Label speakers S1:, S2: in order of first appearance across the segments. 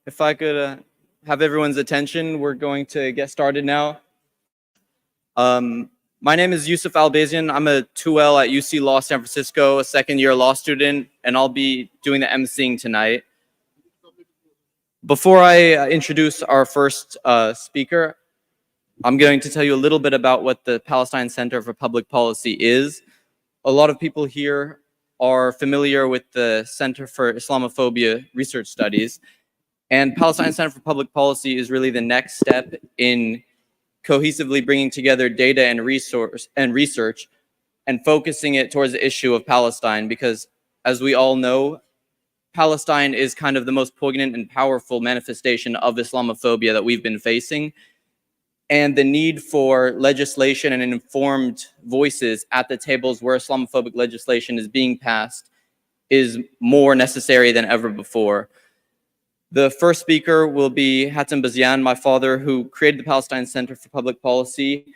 S1: If I could have everyone's attention, we're going to get started now. My name is Hatem Bazian. I'm a 2L at UC Law San Francisco, a second-year law student, and I'll be doing the emceeing tonight. Before I introduce our first speaker, I'm going to tell you a little bit about what the Palestine Center for Public Policy is. A lot of people here are familiar with the Center for Islamophobia Research Studies, and Palestine Center for Public Policy is really the next step in cohesively bringing together data and research and focusing it towards the issue of Palestine, because as we all know, Palestine is kind of the most poignant and powerful manifestation of Islamophobia that we've been facing. And the need for legislation and informed voices at the tables where Islamophobic legislation is being passed is more necessary than ever before. The first speaker will be Hatem Bazian, my father, who created the Palestine Center for Public Policy.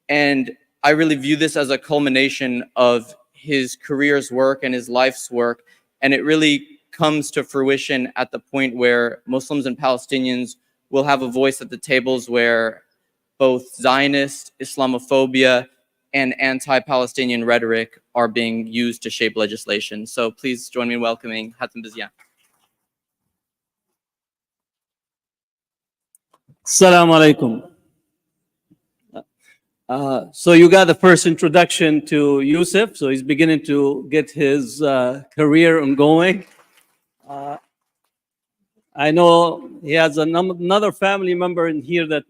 S1: And I really view this as a culmination of his career's work and his life's work. And it really comes to fruition at the point where Muslims and Palestinians will have a voice at the tables where both Zionist, Islamophobia, and anti-Palestinian rhetoric are being used to shape legislation. So please join me in welcoming Hatem Bazian.
S2: Assalamu alaikum. So you got the first introduction to Yusuf. So he's beginning to get his career ongoing. I know he has another family member in here that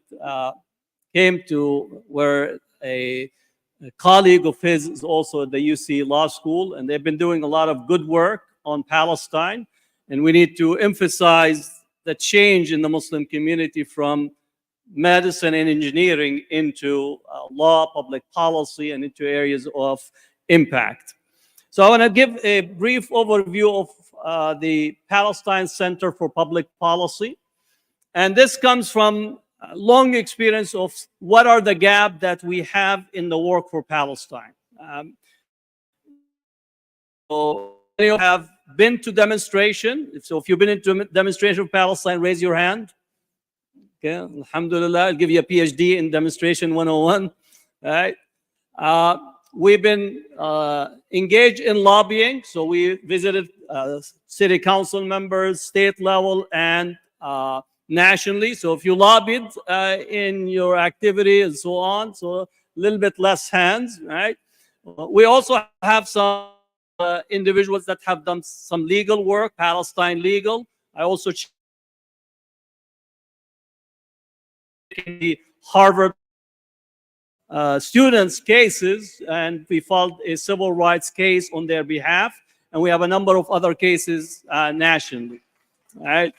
S2: came to where a colleague of his is also at the UC Law School, and they've been doing a lot of good work on Palestine. And we need to emphasize the change in the Muslim community from medicine and engineering into law, public policy, and into areas of impact. So I want to give a brief overview of the Palestine Center for Public Policy. And this comes from a long experience of what are the gaps that we have in the work for Palestine. So you have been to demonstration. So if you've been into demonstration of Palestine, raise your hand. Okay, alhamdulillah, I'll give you a PhD in demonstration 101. All right. We've been engaged in lobbying. So we visited city council members, state level, and nationally. So if you lobbied in your activity and so on, so a little bit less hands, right? We also have some individuals that have done some legal work, Palestine legal. I also checked the Harvard students' cases, and we filed a civil rights case on their behalf, and we have a number of other cases nationally. All right.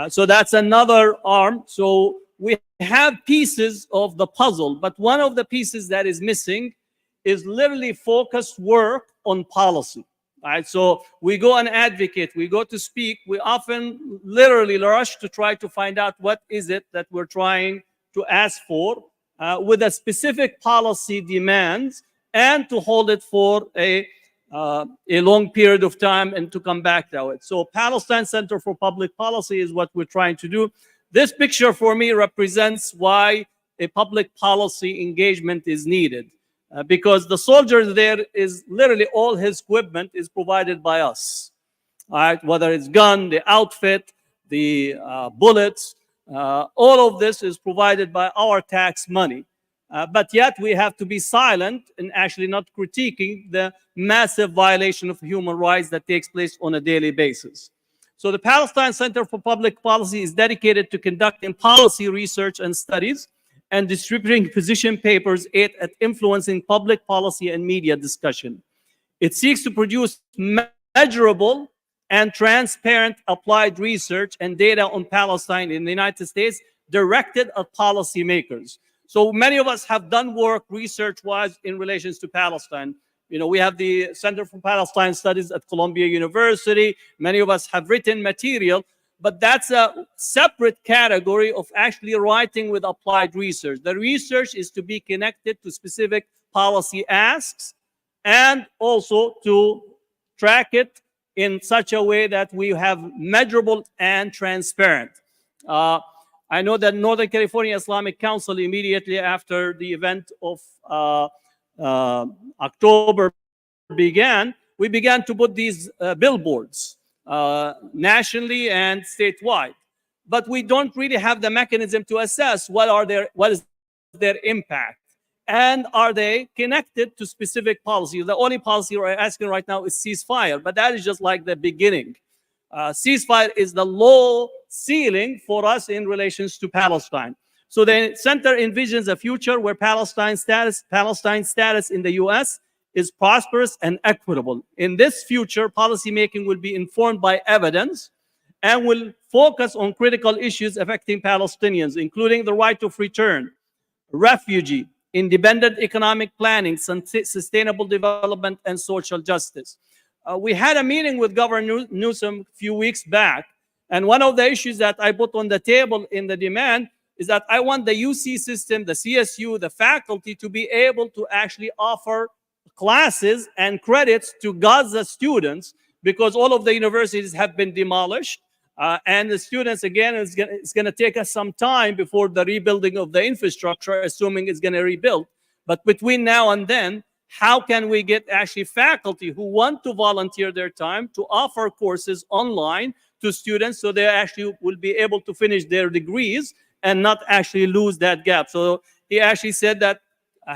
S2: So that's another arm. So we have pieces of the puzzle, but one of the pieces that is missing is literally focused work on policy. All right, so we go and advocate, we go to speak, we often literally rush to try to find out what is it that we're trying to ask for with a specific policy demands, and to hold it for a long period of time and to come back to it. So Palestine Center for Public Policy is what we're trying to do. This picture for me represents why a public policy engagement is needed. Because the soldiers there is literally all his equipment is provided by us. All right, whether it's gun, the outfit, the bullets, all of this is provided by our tax money. But yet we have to be silent and actually not critiquing the massive violation of human rights that takes place on a daily basis. So the Palestine Center for Public Policy is dedicated to conducting policy research and studies and distributing position papers aimed at influencing public policy and media discussion. It seeks to produce measurable and transparent applied research and data on Palestine in the United States directed at policymakers. So many of us have done work research-wise in relations to Palestine. You know, we have the Center for Palestine Studies at Columbia University. Many of us have written material, but that's a separate category of actually writing with applied research. The research is to be connected to specific policy asks and also to track it in such a way that we have measurable and transparent. I know that Northern California Islamic Council, immediately after the event of October began, we began to put these billboards nationally and statewide. But we don't really have the mechanism to assess what is their impact. And are they connected to specific policies? The only policy we're asking right now is ceasefire, but that is just like the beginning. Ceasefire is the low ceiling for us in relations to Palestine. So the center envisions a future where Palestine status in the U.S. is prosperous and equitable. In this future, policymaking will be informed by evidence and will focus on critical issues affecting Palestinians, including the right of return, refugee, independent economic planning, sustainable development, and social justice. We had a meeting with Governor Newsom a few weeks back, and one of the issues that I put on the table in the demand is that I want the UC system, the CSU, the faculty to be able to actually offer classes and credits to Gaza students, because all of the universities have been demolished. And the students, again, it's going to take us some time before the rebuilding of the infrastructure, assuming it's going to rebuild. But between now and then, how can we get actually faculty who want to volunteer their time to offer courses online to students so they actually will be able to finish their degrees and not actually lose that gap? So he actually said that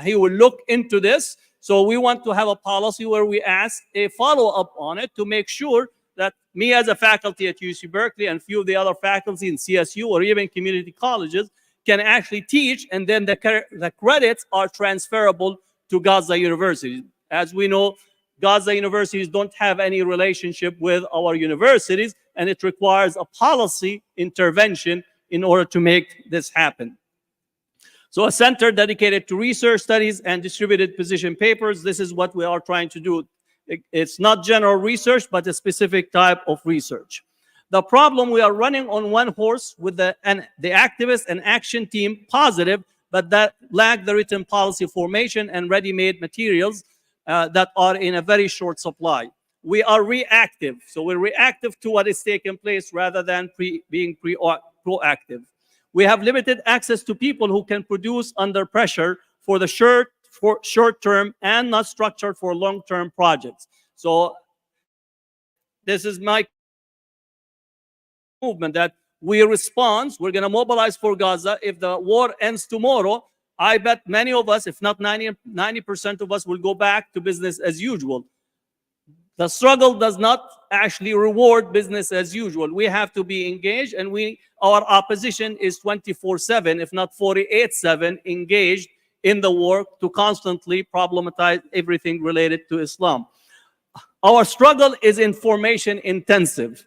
S2: he will look into this. So we want to have a policy where we ask a follow-up on it to make sure that me as a faculty at UC Berkeley and a few of the other faculty in CSU or even community colleges can actually teach, and then the credits are transferable to Gaza universities. As we know, Gaza universities don't have any relationship with our universities, and it requires a policy intervention in order to make this happen. So a center dedicated to research studies and distributed position papers, this is what we are trying to do. It's not general research, but a specific type of research. The problem, we are running on one horse with the activist and action team positive, but that lack the written policy formation and ready-made materials that are in a very short supply. We are reactive. So we're reactive to what is taking place rather than being proactive. We have limited access to people who can produce under pressure for the short-term and not structured for long-term projects. So this is my movement, that we respond. We're going to mobilize for Gaza. If the war ends tomorrow, I bet many of us, if not 90% of us, will go back to business as usual. The struggle does not actually reward business as usual. We have to be engaged, and our opposition is 24/7, if not 48/7, engaged in the work to constantly problematize everything related to Islam. Our struggle is information intensive,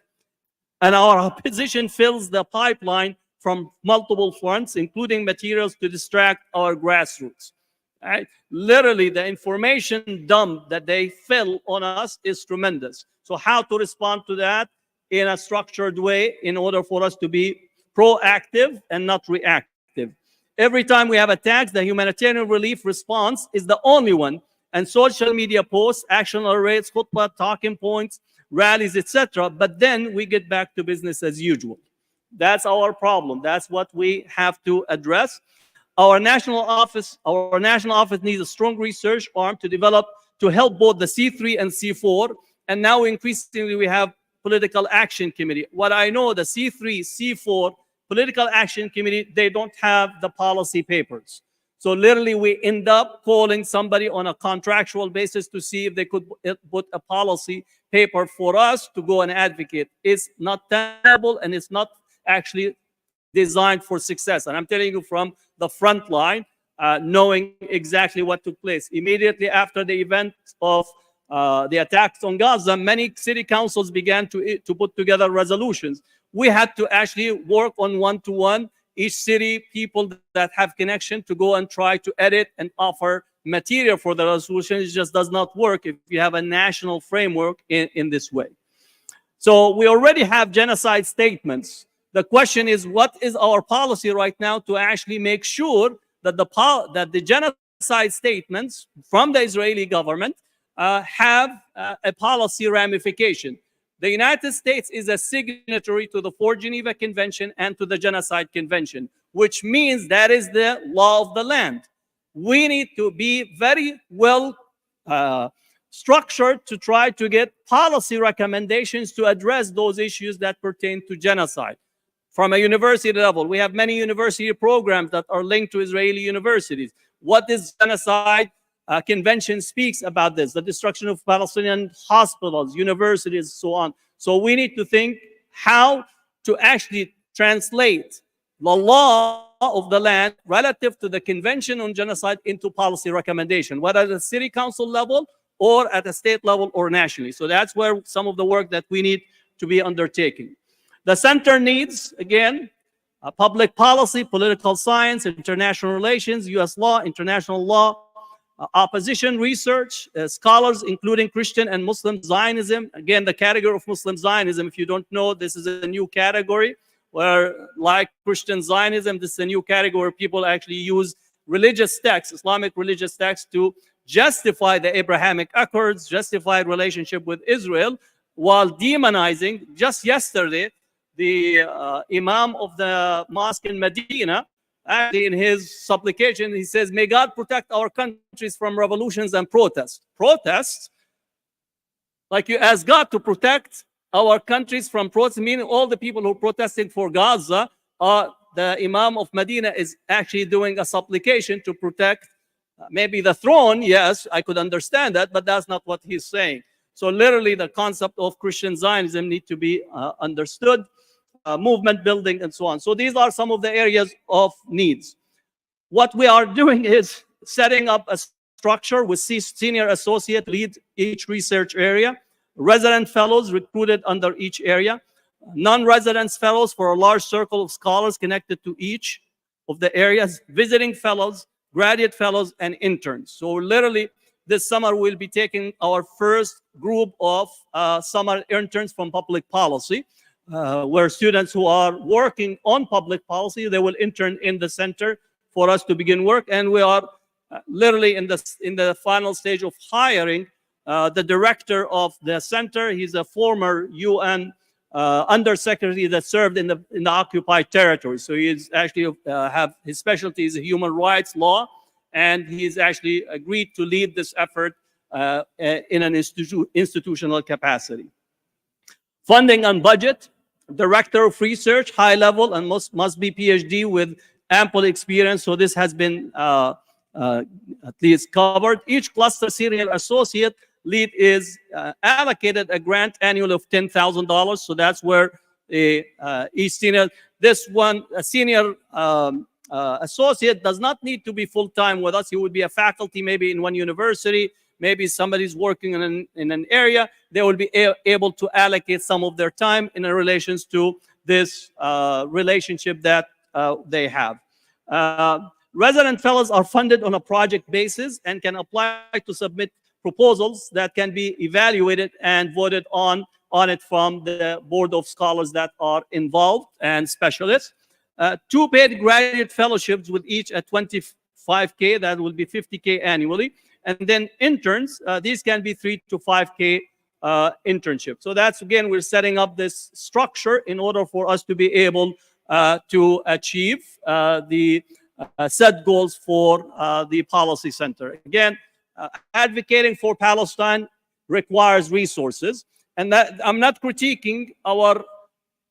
S2: and our opposition fills the pipeline from multiple fronts, including materials to distract our grassroots. Right? Literally, the information dump that they fill on us is tremendous. So how to respond to that in a structured way in order for us to be proactive and not reactive? Every time we have attacks, the humanitarian relief response is the only one. And social media posts, action alerts, khutbah, talking points, rallies, etc. But then we get back to business as usual. That's our problem. That's what we have to address. Our national office needs a strong research arm to help both the C3 and C4. And now increasingly we have political action committee. What I know, the C3, C4, political action committee, they don't have the policy papers. So literally we end up calling somebody on a contractual basis to see if they could put a policy paper for us to go and advocate. It's not tenable, and it's not actually designed for success. And I'm telling you from the front line, knowing exactly what took place. Immediately after the event of the attacks on Gaza, many city councils began to put together resolutions. We had to actually work on one-to-one, each city, people that have connection, to go and try to edit and offer material for the resolution. It just does not work if you have a national framework in this way. So we already have genocide statements. The question is, what is our policy right now to actually make sure that the genocide statements from the Israeli government have a policy ramification? The United States is a signatory to the Fourth Geneva Convention and to the Genocide Convention, which means that is the law of the land. We need to be very well structured to try to get policy recommendations to address those issues that pertain to genocide. From a university level, we have many university programs that are linked to Israeli universities. What this genocide convention speaks about this, the destruction of Palestinian hospitals, universities, so on. So we need to think how to actually translate the law of the land relative to the Convention on Genocide into policy recommendation, whether at the city council level or at a state level or nationally. So that's where some of the work that we need to be undertaking. The center needs, again, public policy, political science, international relations, US law, international law, opposition research, scholars including Christian and Muslim Zionism. Again, the category of Muslim Zionism, if you don't know, this is a new category where, like Christian Zionism, this is a new category where people actually use religious texts, Islamic religious texts, to justify the Abrahamic Accords, justify relationship with Israel, while demonizing, just yesterday, the Imam of the mosque in Medina, actually in his supplication, he says, may God protect our countries from revolutions and protests. Protests? Like you ask God to protect our countries from protests, meaning all the people who are protesting for Gaza, the Imam of Medina is actually doing a supplication to protect maybe the throne. Yes, I could understand that, but that's not what he's saying. So literally the concept of Christian Zionism need to be understood. Movement building and so on. So these are some of the areas of needs. What we are doing is setting up a structure with senior associate lead each research area, resident fellows recruited under each area, non-residence fellows for a large circle of scholars connected to each of the areas, visiting fellows, graduate fellows, and interns. So literally this summer we'll be taking our first group of summer interns from public policy. Where students who are working on public policy, they will intern in the center for us to begin work. And we are literally in the final stage of hiring the director of the center. He's a former UN undersecretary that served in the occupied territory. So he's actually his specialty is human rights law, and he's actually agreed to lead this effort in an institutional capacity. Funding and budget. Director of research, high level, and must be PhD with ample experience. So this has been at least covered. Each cluster senior associate lead is allocated a grant annual of $10,000. So that's where each senior, a senior associate does not need to be full-time with us. He would be a faculty maybe in one university. Maybe somebody's working in an area, they will be able to allocate some of their time in relations to this relationship that they have. Resident fellows are funded on a project basis and can apply to submit proposals that can be evaluated and voted on it from the board of scholars that are involved and specialists. 2 paid graduate fellowships with each at $25K, that will be $50K annually. And then interns, these can be 3 to 5K internships. So that's, again, we're setting up this structure in order for us to be able to achieve the set goals for the policy center. Again, advocating for Palestine requires resources. And that I'm not critiquing our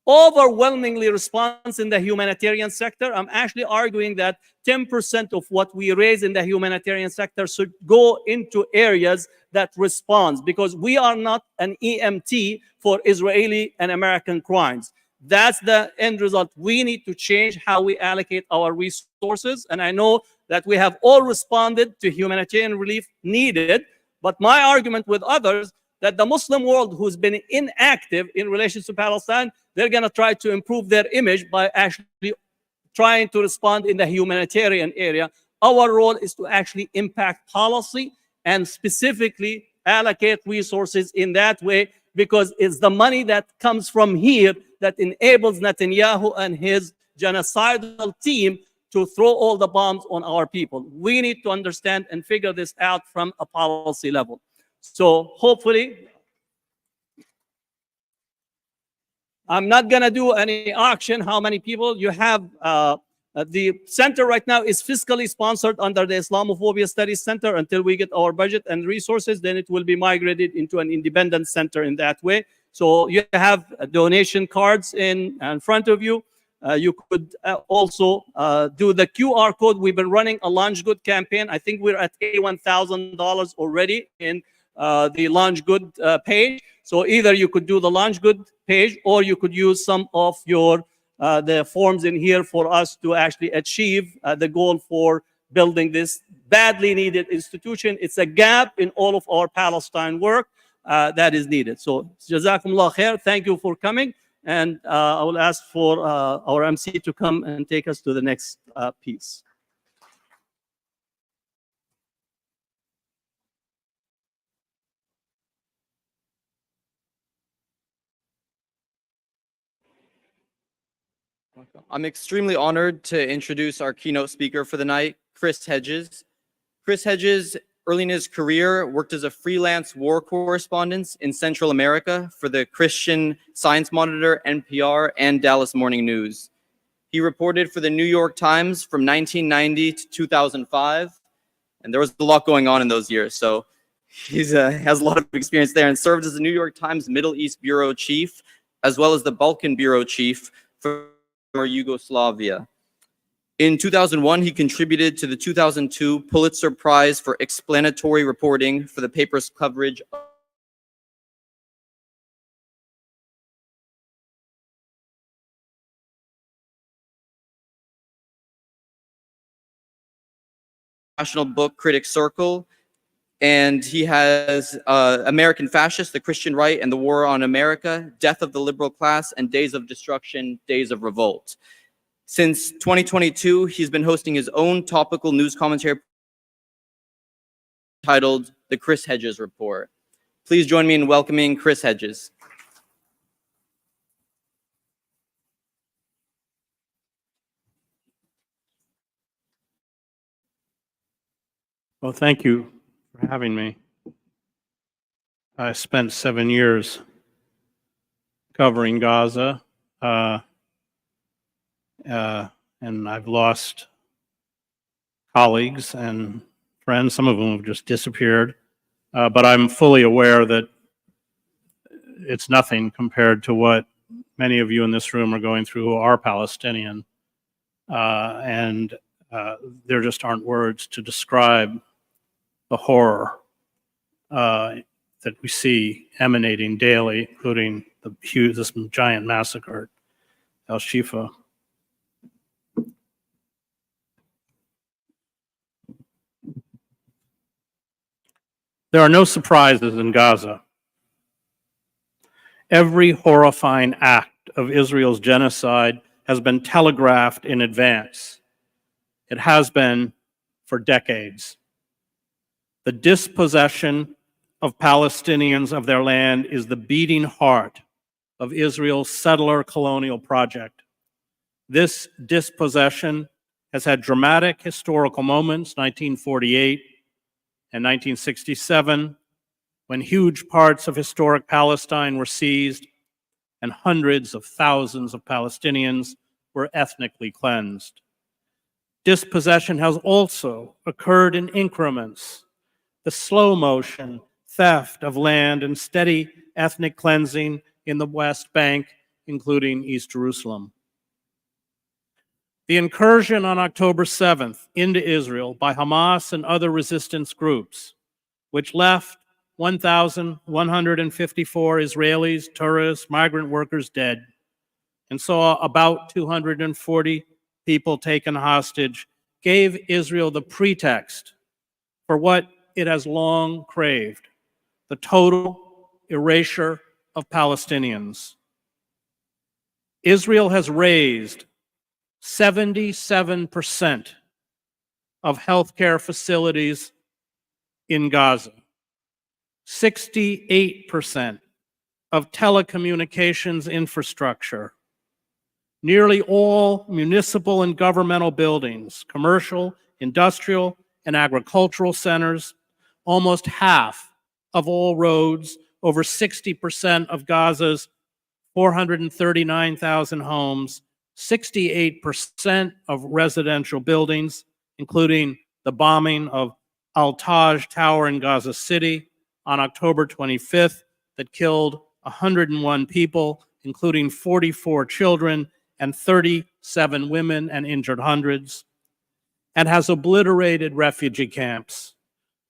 S2: overwhelmingly response in the humanitarian sector. I'm actually arguing that 10% of what we raise in the humanitarian sector should go into areas that responds, because we are not an EMT for Israeli and American crimes. That's the end result. We need to change how we allocate our resources. And I know that we have all responded to humanitarian relief needed, but my argument with others that the Muslim world who's been inactive in relation to Palestine, they're going to try to improve their image by actually trying to respond in the humanitarian area. Our role is to actually impact policy and specifically allocate resources in that way, because it's the money that comes from here that enables Netanyahu and his genocidal team to throw all the bombs on our people. We need to understand and figure this out from a policy level. So hopefully, I'm not going to do any auction. How many people you have? The center right now is fiscally sponsored under the Islamophobia Studies Center until we get our budget and resources. Then it will be migrated into an independent center in that way. So you have donation cards in front of you. You could also do the QR code. We've been running a Launch Good campaign. I think we're at $81,000 already in the Launch Good page. So either you could do the Launch Good page, or you could use some of your the forms in here for us to actually achieve the goal for building this badly needed institution. It's a gap in all of our Palestine work that is needed. So Jazakumullah khair. Thank you for coming. And I will ask for our MC to come and take us to the next piece.
S1: I'm extremely honored to introduce our keynote speaker for the night, Chris Hedges. Chris Hedges, early in his career, worked as a freelance war correspondent in Central America for the Christian Science Monitor, NPR, and Dallas Morning News. He reported for the New York Times from 1990 to 2005, and there was a lot going on in those years, so he has a lot of experience there, and served as the New York Times Middle East Bureau Chief, as well as the Balkan Bureau Chief for Yugoslavia. In 2001, he contributed to the 2002 Pulitzer Prize for explanatory reporting for the paper's coverage of National Book Critics Circle, and he has American Fascists, the Christian Right, and the War on America, Death of the Liberal Class, and Days of Destruction, Days of Revolt. Since 2022, he's been hosting his own topical news commentary titled The Chris Hedges Report. Please join me in welcoming Chris Hedges.
S3: Well, thank you for having me. I spent 7 years covering Gaza, and I've lost colleagues and friends, some of whom have just disappeared, but I'm fully aware that it's nothing compared to what many of you in this room are going through who are Palestinian, and there just aren't words to describe the horror that we see emanating daily, including this giant massacre at Al-Shifa. There are no surprises in Gaza. Every horrifying act of Israel's genocide has been telegraphed in advance. It has been for decades. The dispossession of Palestinians of their land is the beating heart of Israel's settler colonial project. This dispossession has had dramatic historical moments, 1948 and 1967, when huge parts of historic Palestine were seized and hundreds of thousands of Palestinians were ethnically cleansed. Dispossession has also occurred in increments. The slow motion theft of land and steady ethnic cleansing in the West Bank, including East Jerusalem. The incursion on October 7th into Israel by Hamas and other resistance groups, which left 1,154 Israelis, tourists, migrant workers dead, and saw about 240 people taken hostage, gave Israel the pretext for what it has long craved: the total erasure of Palestinians. Israel has razed 77% of healthcare facilities in Gaza, 68% of telecommunications infrastructure, nearly all municipal and governmental buildings, commercial, industrial, and agricultural centers, almost half of all roads, over 60% of Gaza's 439,000 homes, 68% of residential buildings, including the bombing of Al-Taj Tower in Gaza City on October 25th that killed 101 people, including 44 children and 37 women, and injured hundreds, and has obliterated refugee camps.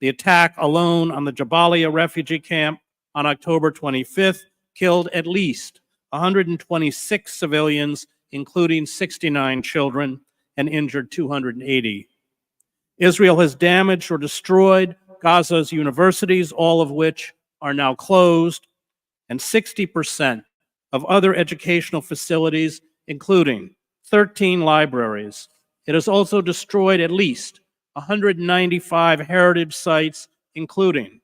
S3: The attack alone on the Jabalia refugee camp on October 25th killed at least 126 civilians, including 69 children, and injured 280. Israel has damaged or destroyed Gaza's universities, all of which are now closed, and 60% of other educational facilities, including 13 libraries. It has also destroyed at least 195 heritage sites, including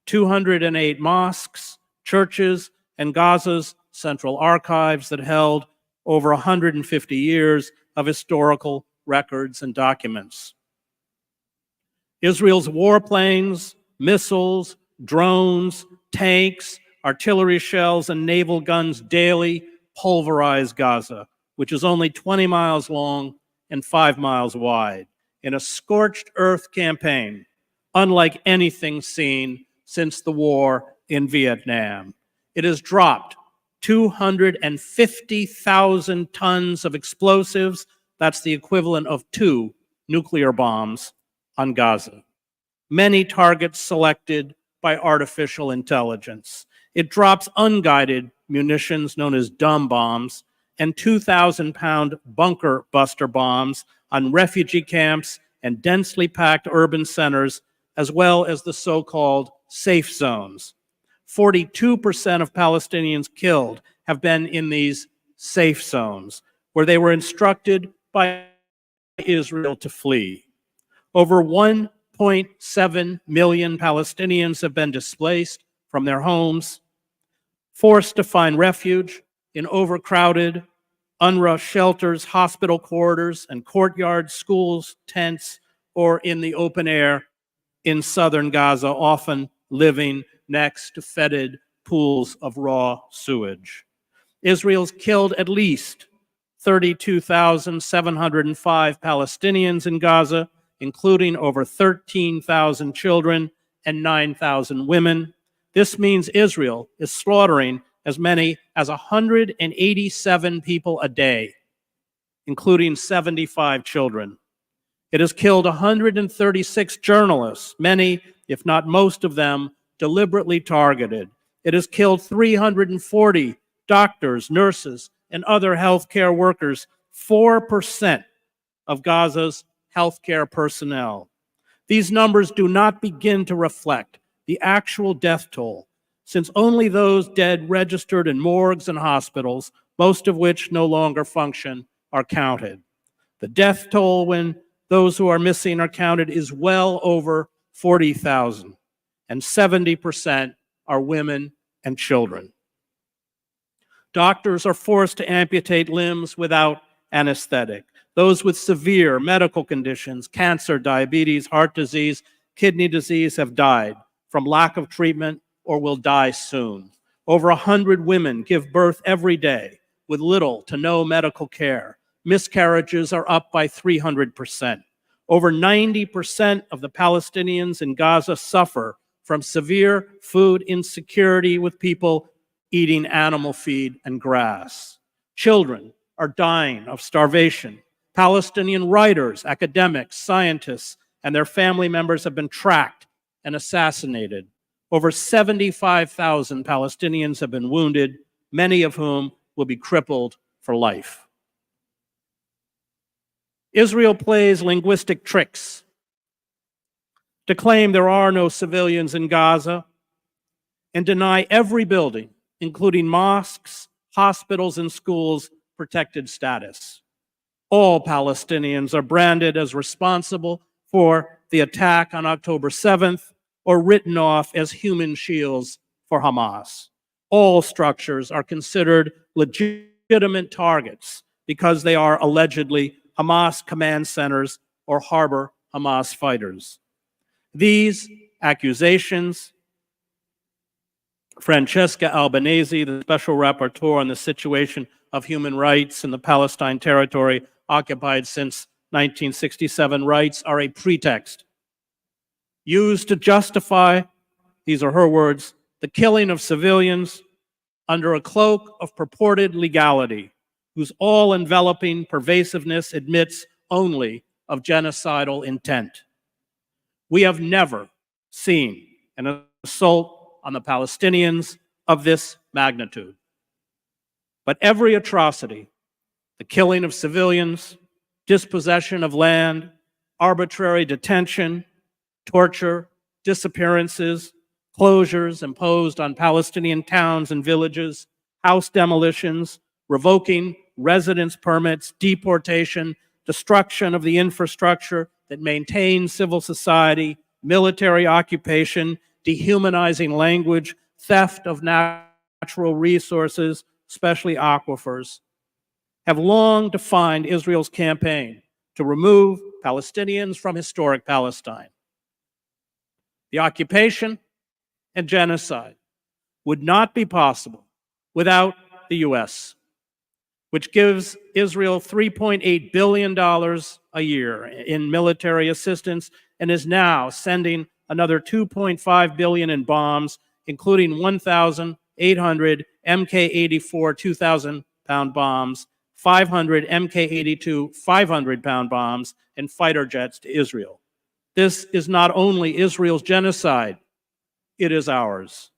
S3: 208 mosques, churches, and Gaza's central archives that held over 150 years of historical records and documents. Israel's warplanes, missiles, drones, tanks, artillery shells, and naval guns daily pulverize Gaza, which is only 20 miles long and 5 miles wide, in a scorched earth campaign unlike anything seen since the war in Vietnam. It has dropped 250,000 tons of explosives. That's the equivalent of 2 nuclear bombs on Gaza. Many targets selected by artificial intelligence. It drops unguided munitions known as dumb bombs and 2,000-pound bunker buster bombs on refugee camps and densely packed urban centers, as well as the so-called safe zones. 42% of Palestinians killed have been in these safe zones, where they were instructed by Israel to flee. Over 1.7 million Palestinians have been displaced from their homes, forced to find refuge in overcrowded UNRWA shelters, hospital corridors, and courtyards, schools, tents, or in the open air in southern Gaza, often living next to fetid pools of raw sewage. Israel's killed at least 32,705 Palestinians in Gaza, including over 13,000 children and 9,000 women. This means Israel is slaughtering as many as 187 people a day, including 75 children. It has killed 136 journalists, many, if not most of them, deliberately targeted. It has killed 340 doctors, nurses, and other healthcare workers, 4% of Gaza's healthcare personnel. These numbers do not begin to reflect the actual death toll, since only those dead registered in morgues and hospitals, most of which no longer function, are counted. The death toll when those who are missing are counted is well over 40,000, and 70% are women and children. Doctors are forced to amputate limbs without anesthetic. Those with severe medical conditions, cancer, diabetes, heart disease, kidney disease, have died from lack of treatment or will die soon. Over 100 women give birth every day with little to no medical care. Miscarriages are up by 300%. Over 90% of the Palestinians in Gaza suffer from severe food insecurity, with people eating animal feed and grass. Children are dying of starvation. Palestinian writers, academics, scientists, and their family members have been tracked and assassinated. Over 75,000 Palestinians have been wounded, many of whom will be crippled for life. Israel plays linguistic tricks to claim there are no civilians in Gaza and deny every building, including mosques, hospitals, and schools, protected status. All Palestinians are branded as responsible for the attack on October 7th or written off as human shields for Hamas. All structures are considered legitimate targets because they are allegedly Hamas command centers or harbor Hamas fighters. These accusations Francesca Albanese, the special rapporteur on the situation of human rights in the Palestine territory occupied since 1967, writes, are a pretext used to justify, these are her words, the killing of civilians under a cloak of purported legality, whose all-enveloping pervasiveness admits only of genocidal intent. We have never seen an assault on the Palestinians of this magnitude. But every atrocity, the killing of civilians, dispossession of land, arbitrary detention, torture, disappearances, closures imposed on Palestinian towns and villages, house demolitions, revoking residence permits, deportation, destruction of the infrastructure that maintains civil society, military occupation, dehumanizing language, theft of natural resources, especially aquifers, have long defined Israel's campaign to remove Palestinians from historic Palestine. The occupation and genocide would not be possible without the U.S., which gives Israel $3.8 billion a year in military assistance and is now sending another $2.5 billion in bombs, including 1,800 Mk-84 2,000-pound bombs, 500 Mk-82 500-pound bombs, and fighter jets to Israel. This is not only Israel's genocide, it is ours.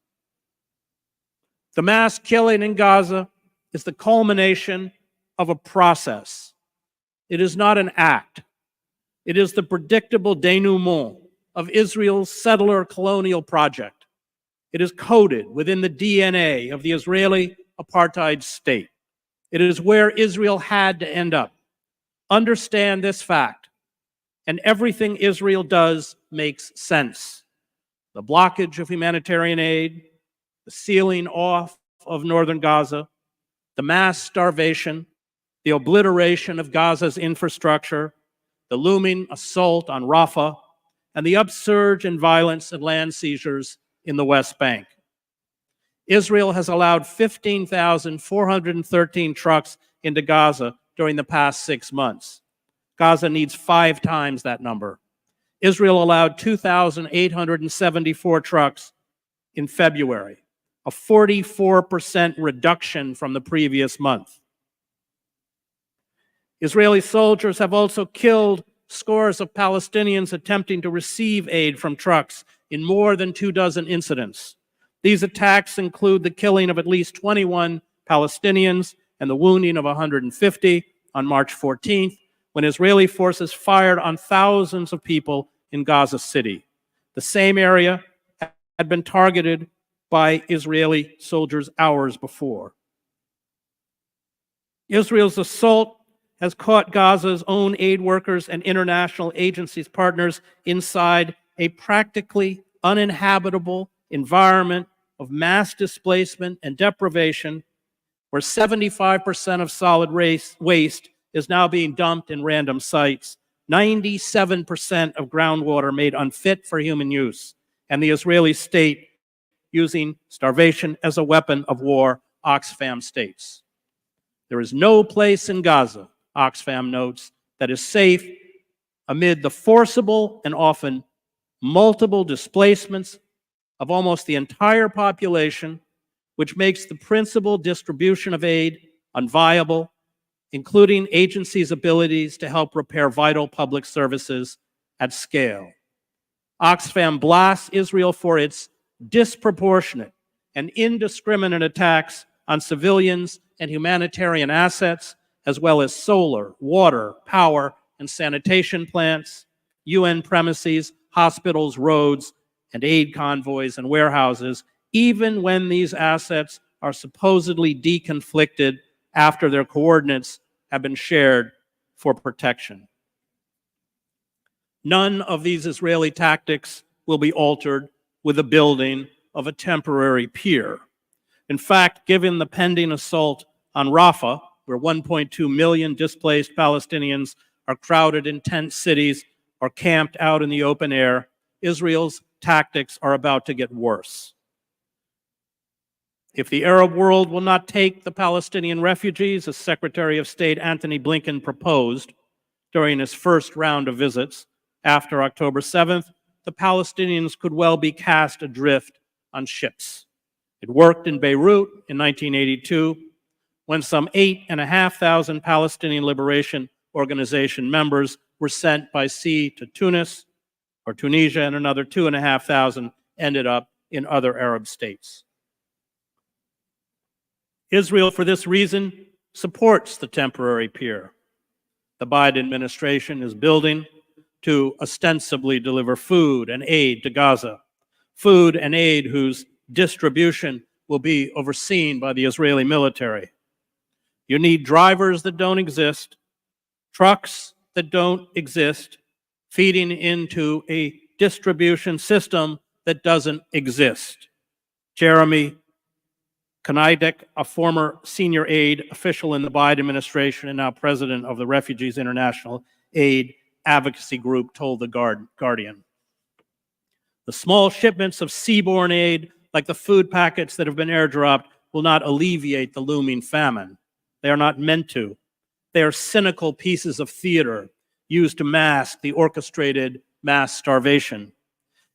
S3: The mass killing in Gaza is the culmination of a process. It is not an act. It is the predictable denouement of Israel's settler colonial project. It is coded within the DNA of the Israeli apartheid state. It is where Israel had to end up. Understand this fact, and everything Israel does makes sense. The blockage of humanitarian aid, the sealing off of northern Gaza, the mass starvation, the obliteration of Gaza's infrastructure, the looming assault on Rafah, and the upsurge in violence and land seizures in the West Bank. Israel has allowed 15,413 trucks into Gaza during the past 6 months. Gaza needs 5 times that number. Israel allowed 2,874 trucks in February, a 44% reduction from the previous month. Israeli soldiers have also killed scores of Palestinians attempting to receive aid from trucks in more than 24 incidents. These attacks include the killing of at least 21 Palestinians and the wounding of 150 on March 14th, when Israeli forces fired on thousands of people in Gaza City. The same area had been targeted by Israeli soldiers hours before. Israel's assault has caught Gaza's own aid workers and international agencies partners inside a practically uninhabitable environment of mass displacement and deprivation, where 75% of solid waste is now being dumped in random sites, 97% of groundwater made unfit for human use, and the Israeli state using starvation as a weapon of war, Oxfam states. There is no place in Gaza, Oxfam notes, that is safe amid the forcible and often multiple displacements of almost the entire population, which makes the principal distribution of aid unviable, including agencies' abilities to help repair vital public services at scale. Oxfam blasts Israel for its disproportionate and indiscriminate attacks on civilians and humanitarian assets, as well as solar, water, power, and sanitation plants, UN premises, hospitals, roads, and aid convoys and warehouses, even when these assets are supposedly deconflicted after their coordinates have been shared for protection. None of these Israeli tactics will be altered with the building of a temporary pier. In fact, given the pending assault on Rafah, where 1.2 million displaced Palestinians are crowded in tent cities or camped out in the open air, Israel's tactics are about to get worse. If the Arab world will not take the Palestinian refugees, as Secretary of State Antony Blinken proposed during his first round of visits after October 7th, the Palestinians could well be cast adrift on ships. It worked in Beirut in 1982, when some 8,500 Palestinian Liberation Organization members were sent by sea to Tunis or Tunisia, and another 2,500 ended up in other Arab states. Israel, for this reason, supports the temporary pier the Biden administration is building to ostensibly deliver food and aid to Gaza, food and aid whose distribution will be overseen by the Israeli military. You need drivers that don't exist, trucks that don't exist, feeding into a distribution system that doesn't exist. Jeremy Kneidek, a former senior aid official in the Biden administration and now president of the Refugees International Aid Advocacy Group, told the Guardian. The small shipments of seaborne aid, like the food packets that have been airdropped, will not alleviate the looming famine. They are not meant to. They are cynical pieces of theater used to mask the orchestrated mass starvation.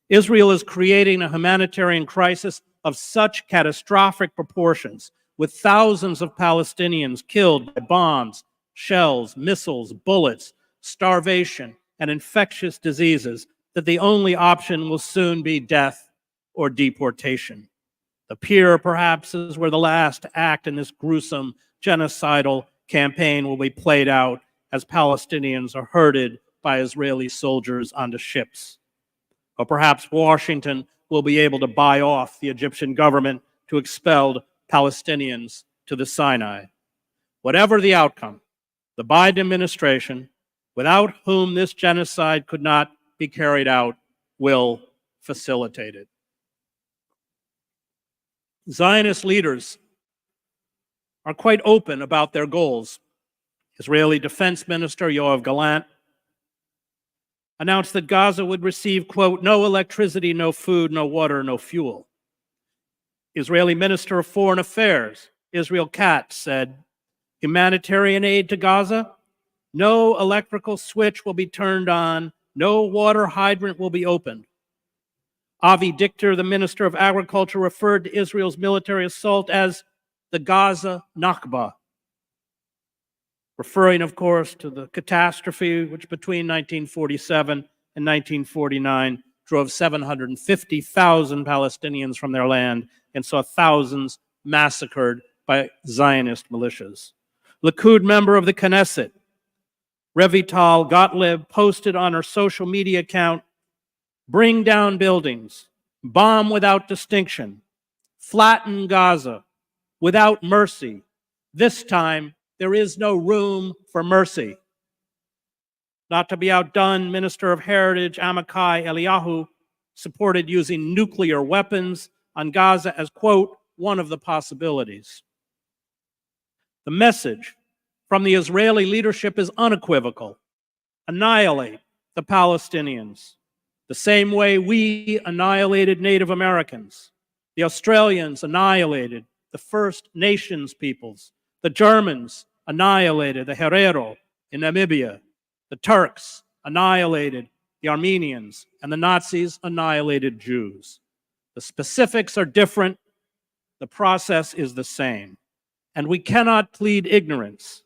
S3: Israel is creating a humanitarian crisis of such catastrophic proportions, with thousands of Palestinians killed by bombs, shells, missiles, bullets, starvation, and infectious diseases, that the only option will soon be death or deportation. The pier, perhaps, is where the last act in this gruesome genocidal campaign will be played out as Palestinians are herded by Israeli soldiers onto ships. Or perhaps Washington will be able to buy off the Egyptian government to expel Palestinians to the Sinai. Whatever the outcome, the Biden administration, without whom this genocide could not be carried out, will facilitate it. Zionist leaders are quite open about their goals. Israeli Defense Minister Yoav Gallant announced that Gaza would receive, quote, no electricity, no food, no water, no fuel. Israeli Minister of Foreign Affairs, Israel Katz, said, humanitarian aid to Gaza, no electrical switch will be turned on, no water hydrant will be opened. Avi Dichter, the Minister of Agriculture, referred to Israel's military assault as the Gaza Nakba, referring, of course, to the catastrophe which between 1947 and 1949 drove 750,000 Palestinians from their land and saw thousands massacred by Zionist militias. Likud member of the Knesset, Revital Gottlieb, posted on her social media account, bring down buildings, bomb without distinction, flatten Gaza without mercy. This time, there is no room for mercy. Not to be outdone, Minister of Heritage Amichai Eliyahu supported using nuclear weapons on Gaza as, quote, one of the possibilities. The message from the Israeli leadership is unequivocal. Annihilate the Palestinians, the same way we annihilated Native Americans. The Australians annihilated the First Nations peoples. The Germans annihilated the Herero in Namibia. The Turks annihilated the Armenians, and the Nazis annihilated Jews. The specifics are different. The process is the same. And we cannot plead ignorance.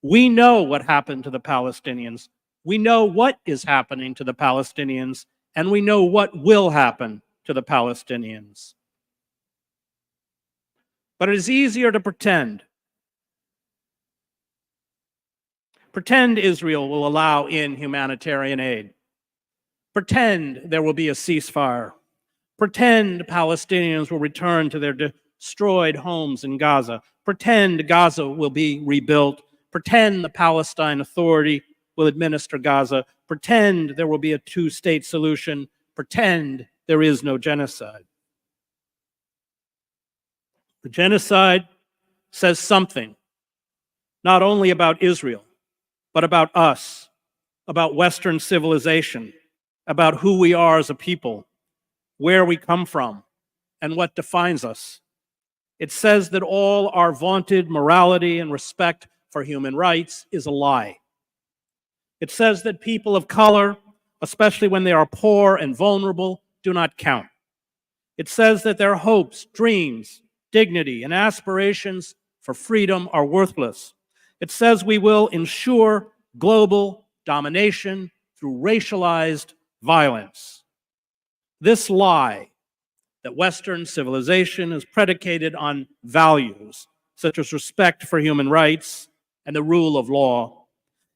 S3: We know what happened to the Palestinians. We know what is happening to the Palestinians, and we know what will happen to the Palestinians. But it is easier to pretend. Pretend Israel will allow in humanitarian aid. Pretend there will be a ceasefire. Pretend Palestinians will return to their destroyed homes in Gaza. Pretend Gaza will be rebuilt. Pretend the Palestine Authority will administer Gaza. Pretend there will be a two-state solution. Pretend there is no genocide. The genocide says something, not only about Israel, but about us, about Western civilization, about who we are as a people, where we come from, and what defines us. It says that all our vaunted morality and respect for human rights is a lie. It says that people of color, especially when they are poor and vulnerable, do not count. It says that their hopes, dreams, dignity, and aspirations for freedom are worthless. It says we will ensure global domination through racialized violence. This lie that Western civilization is predicated on values such as respect for human rights and the rule of law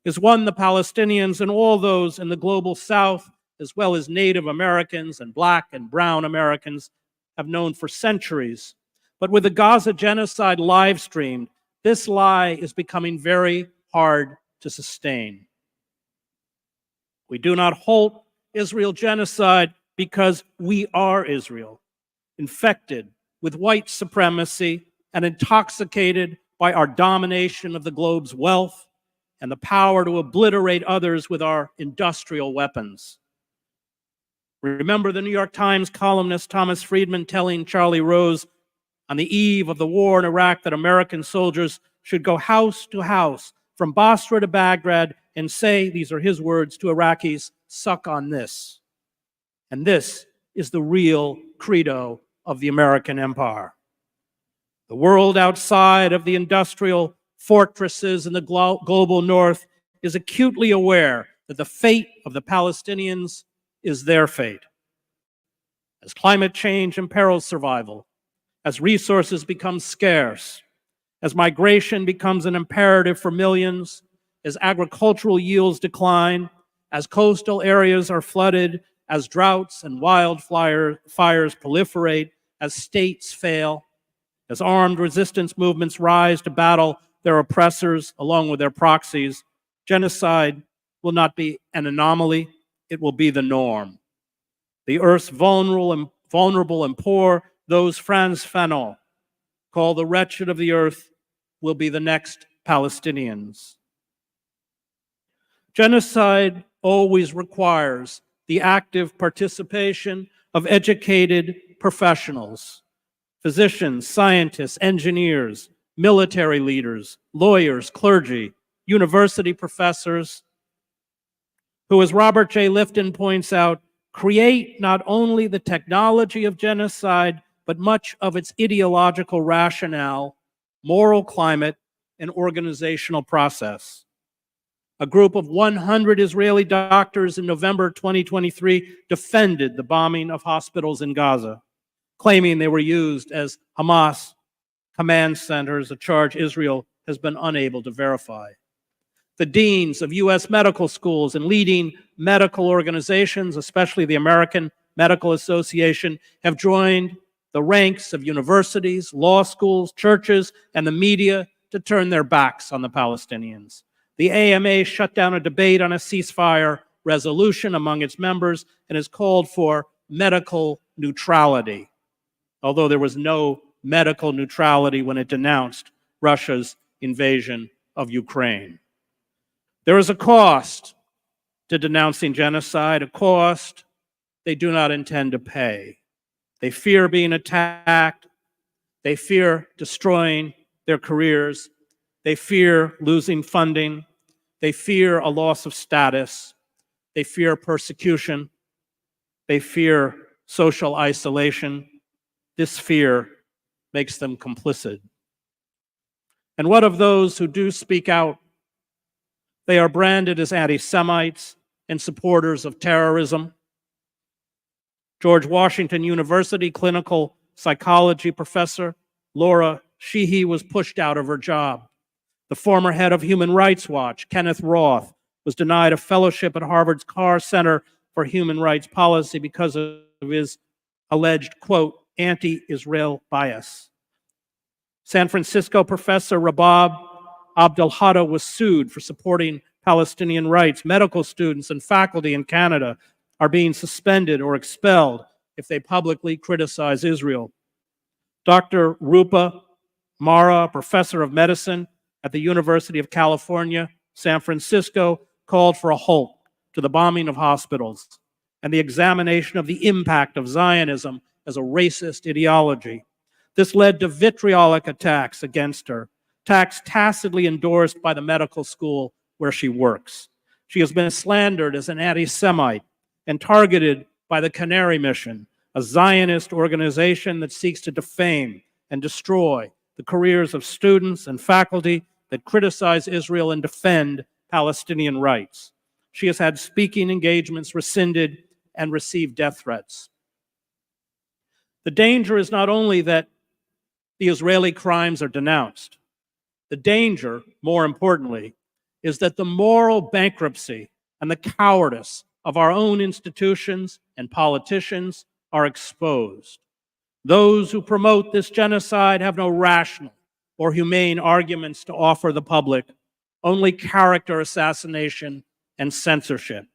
S3: is one the Palestinians and all those in the global South, as well as Native Americans and Black and Brown Americans, have known for centuries. But with the Gaza genocide live streamed, this lie is becoming very hard to sustain. We do not halt Israel genocide because we are Israel, infected with white supremacy and intoxicated by our domination of the globe's wealth and the power to obliterate others with our industrial weapons. Remember the New York Times columnist Thomas Friedman telling Charlie Rose on the eve of the war in Iraq that American soldiers should go house to house from Basra to Baghdad and say, these are his words, to Iraqis, suck on this. And this is the real credo of the American empire. The world outside of the industrial fortresses in the global north is acutely aware that the fate of the Palestinians is their fate. As climate change imperils survival, as resources become scarce, as migration becomes an imperative for millions, as agricultural yields decline, as coastal areas are flooded, as droughts and wildfires proliferate, as states fail, as armed resistance movements rise to battle their oppressors along with their proxies, genocide will not be an anomaly, it will be the norm. The earth's vulnerable and poor, those Frantz Fanon call the wretched of the earth, will be the next Palestinians. Genocide always requires the active participation of educated professionals, physicians, scientists, engineers, military leaders, lawyers, clergy, university professors, who, as Robert J. Lifton points out, create not only the technology of genocide, but much of its ideological rationale, moral climate, and organizational process. A group of 100 Israeli doctors in November 2023 defended the bombing of hospitals in Gaza, claiming they were used as Hamas command centers, a charge Israel has been unable to verify. The deans of U.S. medical schools and leading medical organizations, especially the American Medical Association, have joined the ranks of universities, law schools, churches, and the media to turn their backs on the Palestinians. The AMA shut down a debate on a ceasefire resolution among its members and has called for medical neutrality, although there was no medical neutrality when it denounced Russia's invasion of Ukraine. There is a cost to denouncing genocide, a cost they do not intend to pay. They fear being attacked. They fear destroying their careers. They fear losing funding. They fear a loss of status. They fear persecution. They fear social isolation. This fear makes them complicit. And what of those who do speak out? They are branded as anti-Semites and supporters of terrorism. George Washington University clinical psychology professor Laura Sheehy was pushed out of her job. The former head of Human Rights Watch, Kenneth Roth, was denied a fellowship at Harvard's Carr Center for Human Rights Policy because of his alleged, quote, anti-Israel bias. San Francisco professor Rabab Abdelhada was sued for supporting Palestinian rights. Medical students and faculty in Canada are being suspended or expelled if they publicly criticize Israel. Dr. Rupa Mara, professor of medicine at the University of California, San Francisco, called for a halt to the bombing of hospitals and the examination of the impact of Zionism as a racist ideology. This led to vitriolic attacks against her, attacks tacitly endorsed by the medical school where she works. She has been slandered as an anti-Semite and targeted by the Canary Mission, a Zionist organization that seeks to defame and destroy the careers of students and faculty that criticize Israel and defend Palestinian rights. She has had speaking engagements rescinded and received death threats. The danger is not only that the Israeli crimes are denounced. The danger, more importantly, is that the moral bankruptcy and the cowardice of our own institutions and politicians are exposed. Those who promote this genocide have no rational or humane arguments to offer the public, only character assassination and censorship.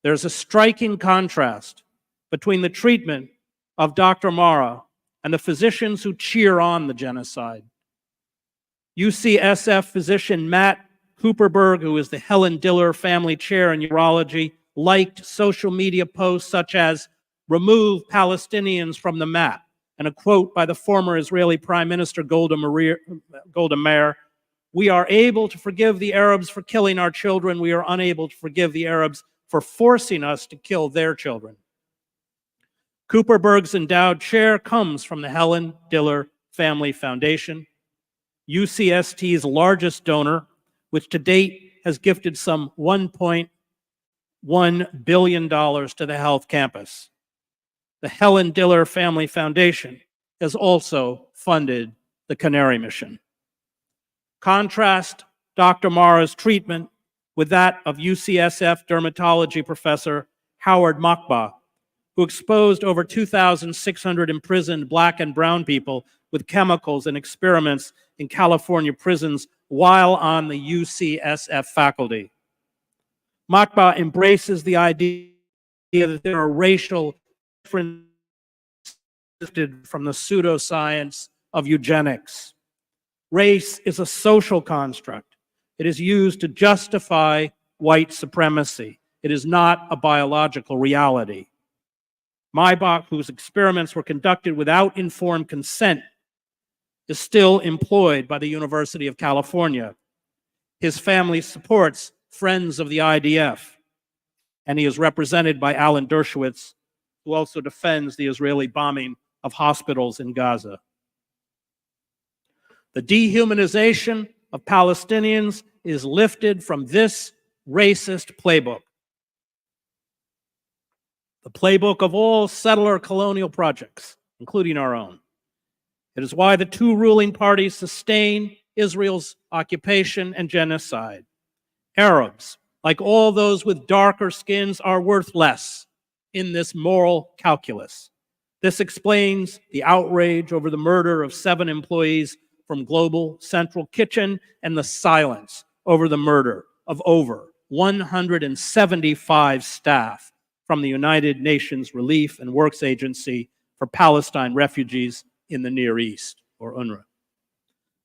S3: There's a striking contrast between the treatment of Dr. Mara and the physicians who cheer on the genocide. UCSF physician Matt Cooperberg, who is the Helen Diller Family Chair in Urology, liked social media posts such as "Remove Palestinians from the map," and a quote by the former Israeli Prime Minister Golda Meir, "We are able to forgive the Arabs for killing our children. We are unable to forgive the Arabs for forcing us to kill their children." Cooperberg's endowed chair comes from the Helen Diller Family Foundation, UCST's largest donor, which to date has gifted some $1.1 billion to the health campus. The Helen Diller Family Foundation has also funded the Canary Mission. Contrast Dr. Mara's treatment with that of UCSF dermatology professor Howard Machba, who exposed over 2,600 imprisoned Black and brown people with chemicals and experiments in California prisons while on the UCSF faculty. Machba embraces the idea that there are racial differences from the pseudoscience of eugenics. Race is a social construct. It is used to justify white supremacy. It is not a biological reality. Maybach, whose experiments were conducted without informed consent, is still employed by the University of California. His family supports Friends of the IDF, and he is represented by Alan Dershowitz, who also defends the Israeli bombing of hospitals in Gaza. The dehumanization of Palestinians is lifted from this racist playbook, the playbook of all settler colonial projects, including our own. It is why the two ruling parties sustain Israel's occupation and genocide. Arabs, like all those with darker skins, are worth less in this moral calculus. This explains the outrage over the murder of 7 employees from Global Central Kitchen and the silence over the murder of over 175 staff from the United Nations Relief and Works Agency for Palestine Refugees in the Near East, or UNRWA.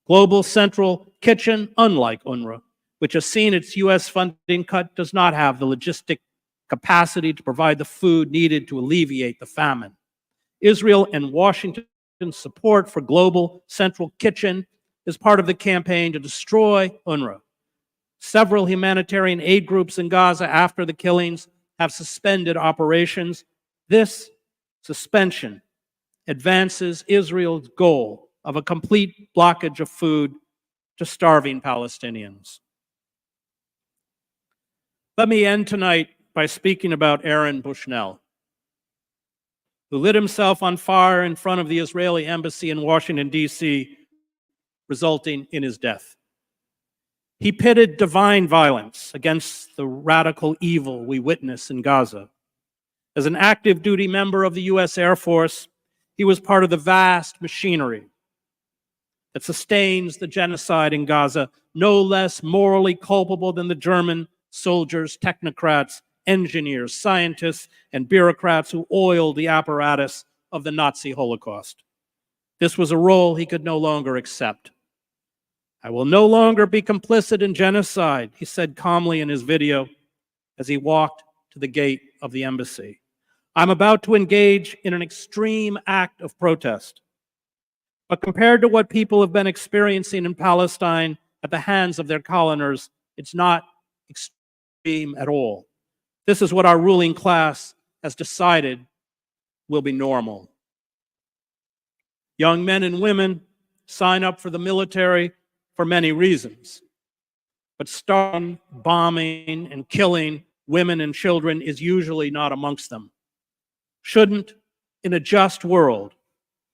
S3: Global Central Kitchen, unlike UNRWA, which has seen its U.S. funding cut, does not have the logistic capacity to provide the food needed to alleviate the famine. Israel and Washington's support for Global Central Kitchen is part of the campaign to destroy UNRWA. Several humanitarian aid groups in Gaza after the killings have suspended operations. This suspension advances Israel's goal of a complete blockage of food to starving Palestinians. Let me end tonight by speaking about Aaron Bushnell, who lit himself on fire in front of the Israeli embassy in Washington, D.C., resulting in his death. He pitted divine violence against the radical evil we witness in Gaza. As an active duty member of the U.S. Air Force, he was part of the vast machinery that sustains the genocide in Gaza, no less morally culpable than the German soldiers, technocrats, engineers, scientists, and bureaucrats who oiled the apparatus of the Nazi Holocaust. This was a role he could no longer accept. "I will no longer be complicit in genocide," he said calmly in his video as he walked to the gate of the embassy. "I'm about to engage in an extreme act of protest. But compared to what people have been experiencing in Palestine at the hands of their coloners, it's not extreme at all. This is what our ruling class has decided will be normal. Young men and women sign up for the military for many reasons. But starving, bombing, and killing women and children is usually not amongst them. Shouldn't, in a just world,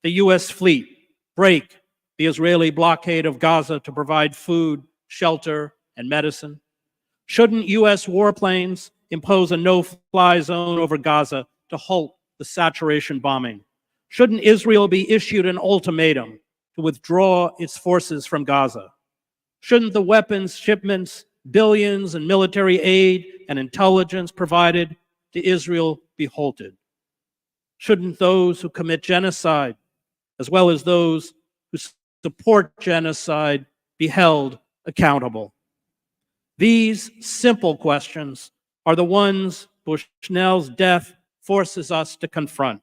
S3: the U.S. fleet break the Israeli blockade of Gaza to provide food, shelter, and medicine? Shouldn't U.S. warplanes impose a no-fly zone over Gaza to halt the saturation bombing? Shouldn't Israel be issued an ultimatum to withdraw its forces from Gaza? Shouldn't the weapons shipments, billions in military aid and intelligence provided to Israel be halted? Shouldn't those who commit genocide, as well as those who support genocide, be held accountable? These simple questions are the ones Bushnell's death forces us to confront.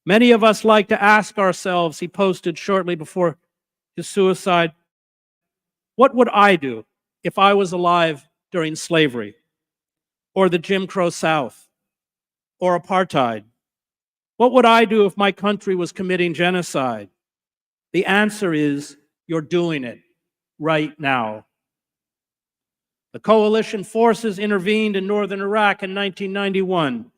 S3: Many of us like to ask ourselves, he posted shortly before his suicide, what would I do if I was alive during slavery, or the Jim Crow South, or apartheid? What would I do if my country was committing genocide? The answer is, you're doing it right now. The coalition forces intervened in northern Iraq in 1991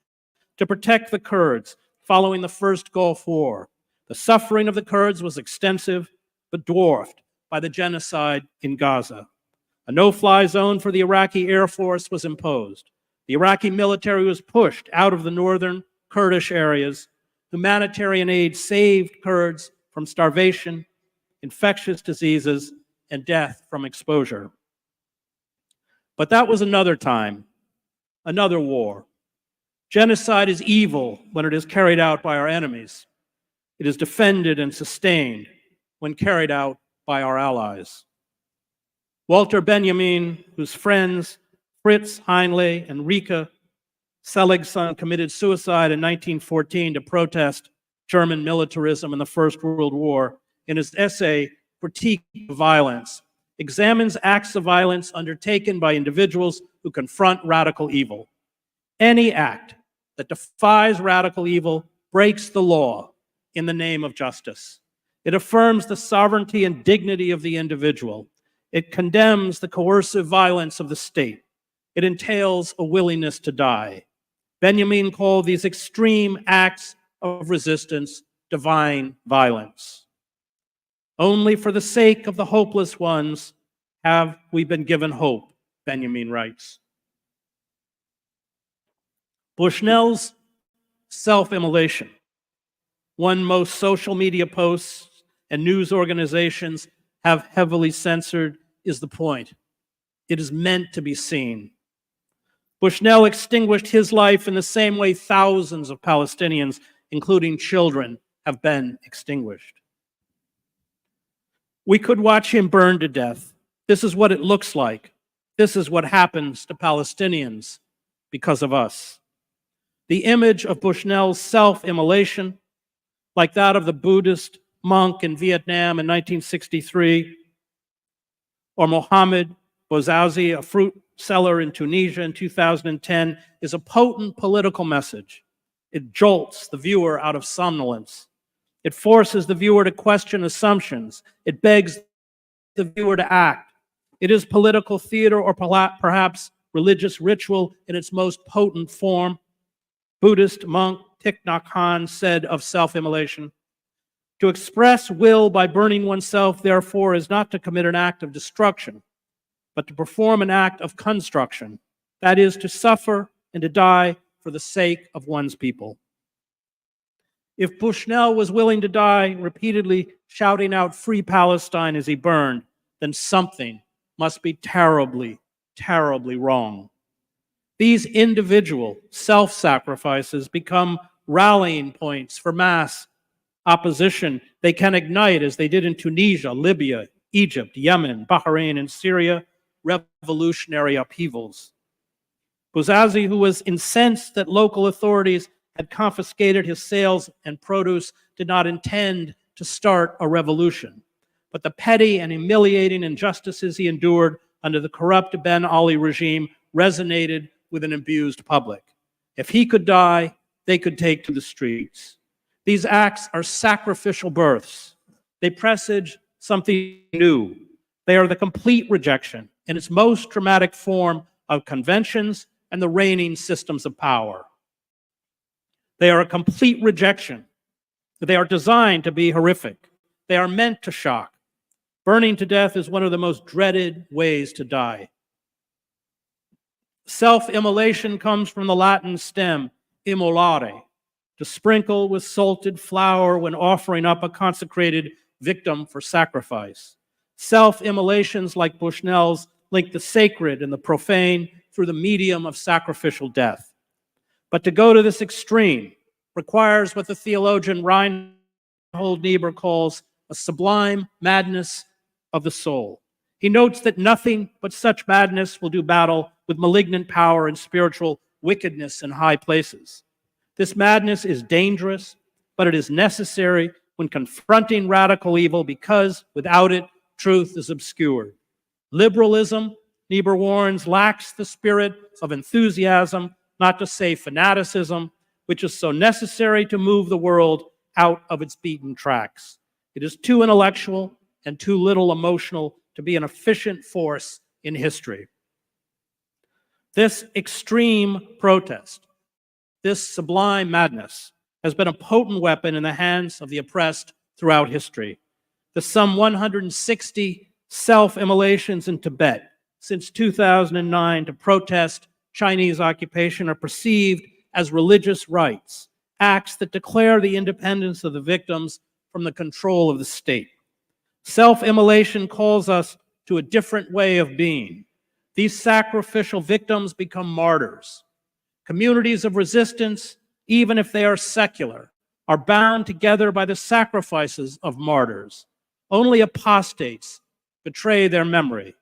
S3: to protect the Kurds following the first Gulf War. The suffering of the Kurds was extensive, but dwarfed by the genocide in Gaza. A no-fly zone for the Iraqi Air Force was imposed. The Iraqi military was pushed out of the northern Kurdish areas. Humanitarian aid saved Kurds from starvation, infectious diseases, and death from exposure. But that was another time, another war. Genocide is evil when it is carried out by our enemies. It is defended and sustained when carried out by our allies. Walter Benjamin, whose friends Fritz Heinle and Rika Seligson committed suicide in 1914 to protest German militarism in the First World War, in his essay, Critique of Violence, examines acts of violence undertaken by individuals who confront radical evil. Any act that defies radical evil breaks the law in the name of justice. It affirms the sovereignty and dignity of the individual. It condemns the coercive violence of the state. It entails a willingness to die. Benjamin called these extreme acts of resistance divine violence. Only for the sake of the hopeless ones have we been given hope, Benjamin writes. Bushnell's self-immolation, one most social media posts and news organizations have heavily censored, is the point. It is meant to be seen. Bushnell extinguished his life in the same way thousands of Palestinians, including children, have been extinguished. We could watch him burn to death. This is what it looks like. This is what happens to Palestinians because of us. The image of Bushnell's self-immolation, like that of the Buddhist monk in Vietnam in 1963, or Mohammed Bouazizi, a fruit seller in Tunisia in 2010, is a potent political message. It jolts the viewer out of somnolence. It forces the viewer to question assumptions. It begs the viewer to act. It is political theater or perhaps religious ritual in its most potent form. Buddhist monk Thich Nhat Hanh said of self-immolation, "To express will by burning oneself, therefore, is not to commit an act of destruction, but to perform an act of construction, that is, to suffer and to die for the sake of one's people." If Bushnell was willing to die, repeatedly shouting out "Free Palestine" as he burned, then something must be terribly, terribly wrong. These individual self-sacrifices become rallying points for mass opposition. They can ignite, as they did in Tunisia, Libya, Egypt, Yemen, Bahrain, and Syria, revolutionary upheavals. Bouazizi, who was incensed that local authorities had confiscated his sales and produce, did not intend to start a revolution. But the petty and humiliating injustices he endured under the corrupt Ben Ali regime resonated with an abused public. If he could die, they could take to the streets. These acts are sacrificial births. They presage something new. They are the complete rejection, in its most dramatic form, of conventions and the reigning systems of power. They are a complete rejection. They are designed to be horrific. They are meant to shock. Burning to death is one of the most dreaded ways to die. Self-immolation comes from the Latin stem immolare, to sprinkle with salted flour when offering up a consecrated victim for sacrifice. Self-immolations like Bushnell's link the sacred and the profane through the medium of sacrificial death. But to go to this extreme requires what the theologian Reinhold Niebuhr calls a sublime madness of the soul. He notes that nothing but such madness will do battle with malignant power and spiritual wickedness in high places. This madness is dangerous, but it is necessary when confronting radical evil because without it, truth is obscured. Liberalism, Niebuhr warns, lacks the spirit of enthusiasm, not to say fanaticism, which is so necessary to move the world out of its beaten tracks. It is too intellectual and too little emotional to be an efficient force in history. This extreme protest, this sublime madness, has been a potent weapon in the hands of the oppressed throughout history. The some 160 self-immolations in Tibet since 2009 to protest Chinese occupation are perceived as religious rites, acts that declare the independence of the victims from the control of the state. Self-immolation calls us to a different way of being. These sacrificial victims become martyrs. Communities of resistance, even if they are secular, are bound together by the sacrifices of martyrs. Only apostates betray their memory.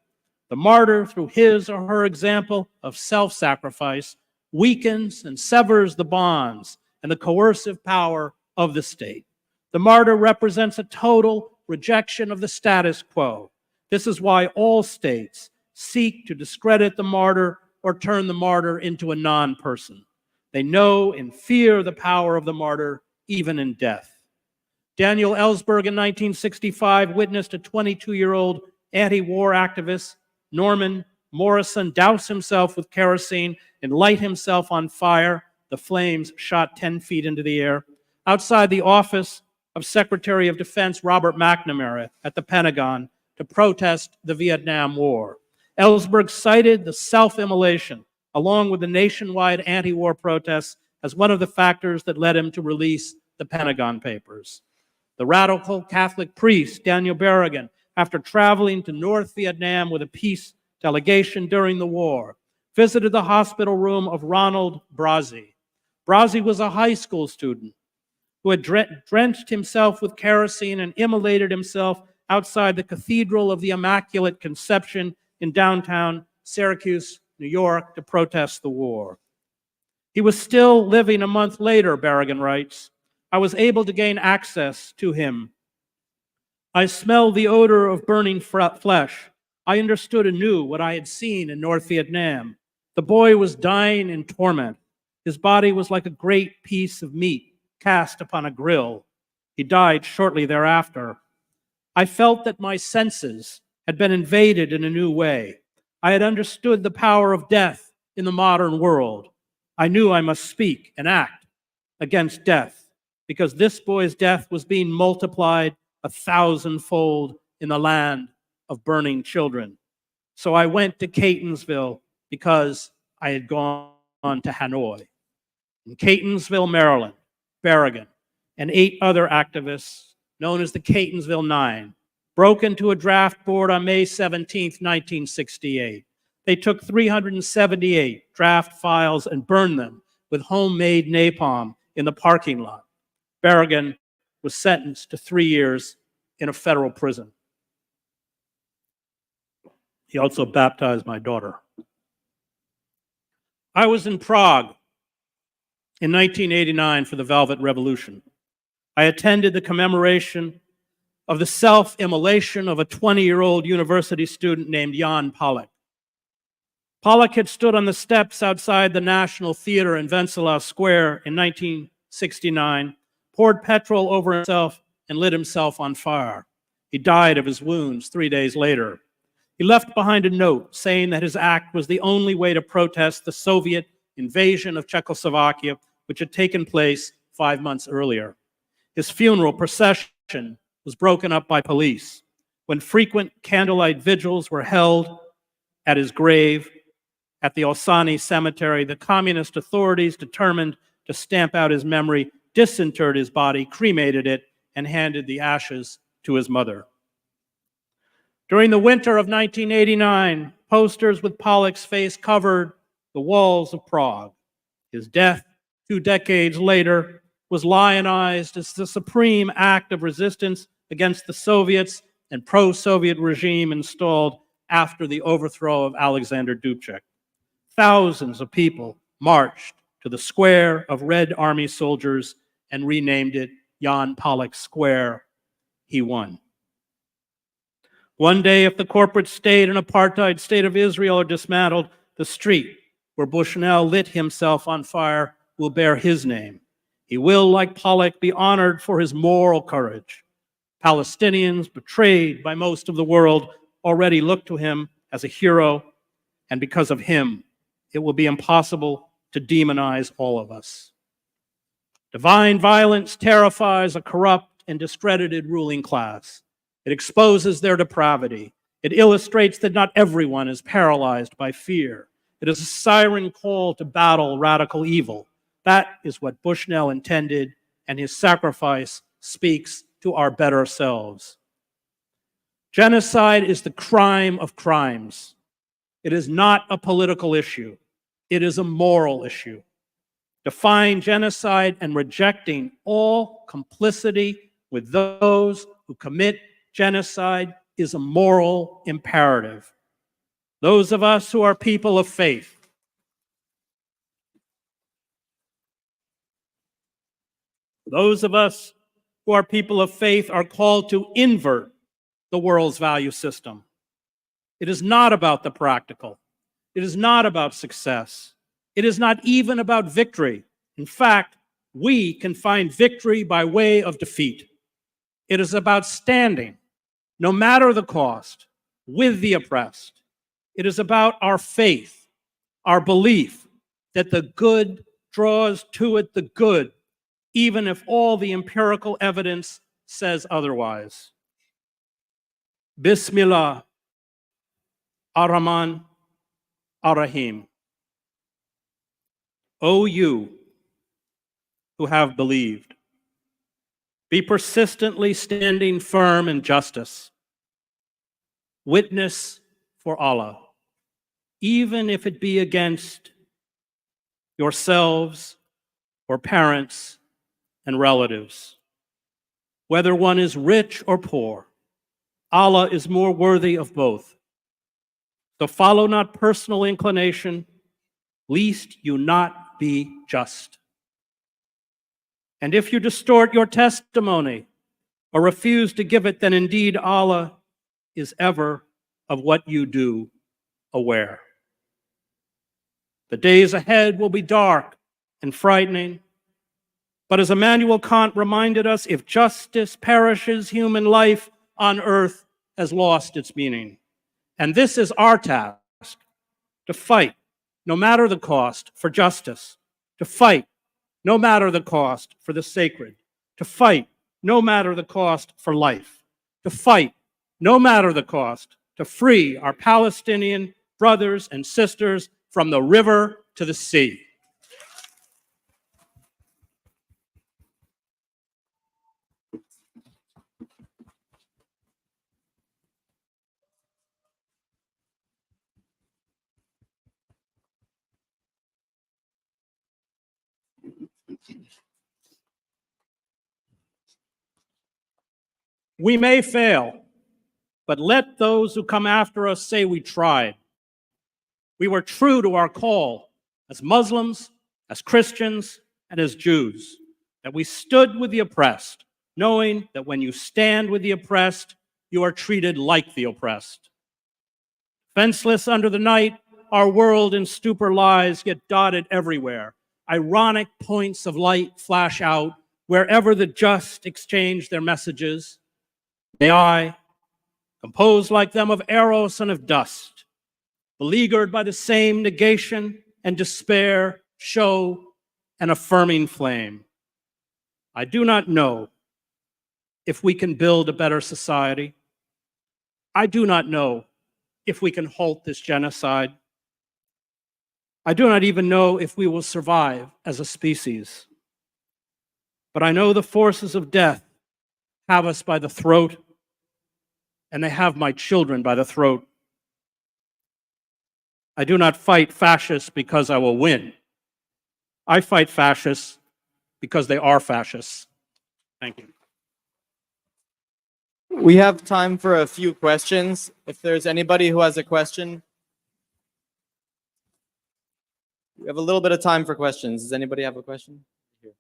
S3: The martyr, through his or her example of self-sacrifice, weakens and severs the bonds and the coercive power of the state. The martyr represents a total rejection of the status quo. This is why all states seek to discredit the martyr or turn the martyr into a non-person. They know and fear the power of the martyr, even in death. Daniel Ellsberg in 1965 witnessed a 22-year-old anti-war activist, Norman Morrison, douse himself with kerosene and light himself on fire. The flames shot 10 feet into the air. Outside the office of Secretary of Defense Robert McNamara at the Pentagon to protest the Vietnam War. Ellsberg cited the self-immolation, along with the nationwide anti-war protests, as one of the factors that led him to release the Pentagon Papers. The radical Catholic priest, Daniel Berrigan, after traveling to North Vietnam with a peace delegation during the war, visited the hospital room of Ronald Brazzi. Brazzi was a high school student who had drenched himself with kerosene and immolated himself outside the Cathedral of the Immaculate Conception in downtown Syracuse, New York, to protest the war. He was still living a month later, Berrigan writes. I was able to gain access to him. I smelled the odor of burning flesh. I understood anew what I had seen in North Vietnam. The boy was dying in torment. His body was like a great piece of meat cast upon a grill. He died shortly thereafter. I felt that my senses had been invaded in a new way. I had understood the power of death in the modern world. I knew I must speak and act against death because this boy's death was being multiplied 1,000-fold in the land of burning children. So I went to Catonsville because I had gone to Hanoi. In Catonsville, Maryland, Berrigan and 8 other activists, known as the Catonsville Nine, broke into a draft board on May 17, 1968. They took 378 draft files and burned them with homemade napalm in the parking lot. Berrigan was sentenced to 3 years in a federal prison. He also baptized my daughter. I was in Prague in 1989 for the Velvet Revolution. I attended the commemoration of the self-immolation of a 20-year-old university student named Jan Palach. Palach had stood on the steps outside the National Theater in Wenceslaw Square in 1969, poured petrol over himself, and lit himself on fire. He died of his wounds 3 days later. He left behind a note saying that his act was the only way to protest the Soviet invasion of Czechoslovakia, which had taken place 5 months earlier. His funeral procession was broken up by police. When frequent candlelight vigils were held at his grave at the Olsani Cemetery, the communist authorities, determined to stamp out his memory, disinterred his body, cremated it, and handed the ashes to his mother. During the winter of 1989, posters with Palach's face covered the walls of Prague. His death 2 decades later was lionized as the supreme act of resistance against the Soviets and pro-Soviet regime installed after the overthrow of Alexander Dubček. Thousands of people marched to the square of Red Army soldiers and renamed it Jan Palach Square. He won. One day, if the corporate state and apartheid state of Israel are dismantled, the street where Bushnell lit himself on fire will bear his name. He will, like Palach, be honored for his moral courage. Palestinians, betrayed by most of the world, already look to him as a hero, and because of him, it will be impossible to demonize all of us. Divine violence terrifies a corrupt and discredited ruling class. It exposes their depravity. It illustrates that not everyone is paralyzed by fear. It is a siren call to battle radical evil. That is what Bushnell intended, and his sacrifice speaks to our better selves. Genocide is the crime of crimes. It is not a political issue. It is a moral issue. Defying genocide and rejecting all complicity with those who commit genocide is a moral imperative. Those of us who are people of faith, are called to invert the world's value system. It is not about the practical. It is not about success. It is not even about victory. In fact, we can find victory by way of defeat. It is about standing, no matter the cost, with the oppressed. It is about our faith, our belief that the good draws to it the good, even if all the empirical evidence says otherwise. Bismillah, Ar-Rahman, Ar-Rahim. O you who have believed, be persistently standing firm in justice. Witness for Allah, even if it be against yourselves or parents and relatives. Whether one is rich or poor, Allah is more worthy of both. So follow not personal inclination, lest you not be just. And if you distort your testimony or refuse to give it, then indeed Allah is ever of what you do aware. The days ahead will be dark and frightening, but as Immanuel Kant reminded us, if justice perishes, human life on earth has lost its meaning. And this is our task, to fight, no matter the cost, for justice, to fight, no matter the cost, for the sacred, to fight, no matter the cost, for life, to fight, no matter the cost, to free our Palestinian brothers and sisters from the river to the sea. We may fail, but let those who come after us say we tried. We were true to our call as Muslims, as Christians, and as Jews, that we stood with the oppressed, knowing that when you stand with the oppressed, you are treated like the oppressed. Fenceless under the night, our world in stupor lies, yet dotted everywhere. Ironic points of light flash out wherever the just exchange their messages. May I, composed like them of eros and of dust, beleaguered by the same negation and despair, show an affirming flame. I do not know if we can build a better society. I do not know if we can halt this genocide. I do not even know if we will survive as a species. But I know the forces of death have us by the throat, and they have my children by the throat. I do not fight fascists because I will win. I fight fascists because they are fascists. Thank you.
S1: We have time for a few questions. If there's anybody who has a question, we have a little bit of time for questions. Does anybody have a question? Here.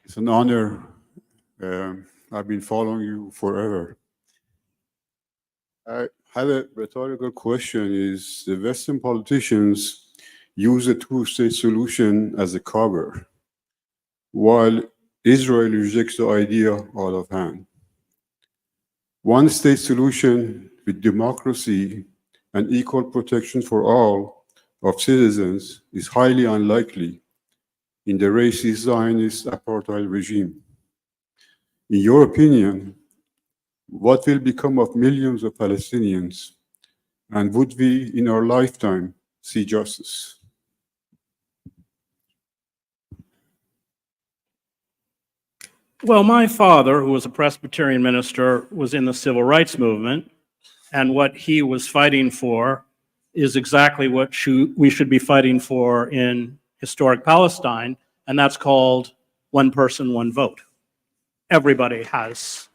S4: It's an honor. I've been following you forever. I have a rhetorical question. Is the Western politicians use a two-state solution as a cover, while Israel rejects the idea out of hand? One-state solution with democracy and equal protection for all of citizens is highly unlikely in the racist Zionist apartheid regime. In your opinion, what will become of millions of Palestinians, and would we in our lifetime see justice?
S3: Well, my father, who was a Presbyterian minister, was in the civil rights movement, and what he was fighting for is exactly what we should be fighting for in historic Palestine, and that's called one person, one vote. Everybody has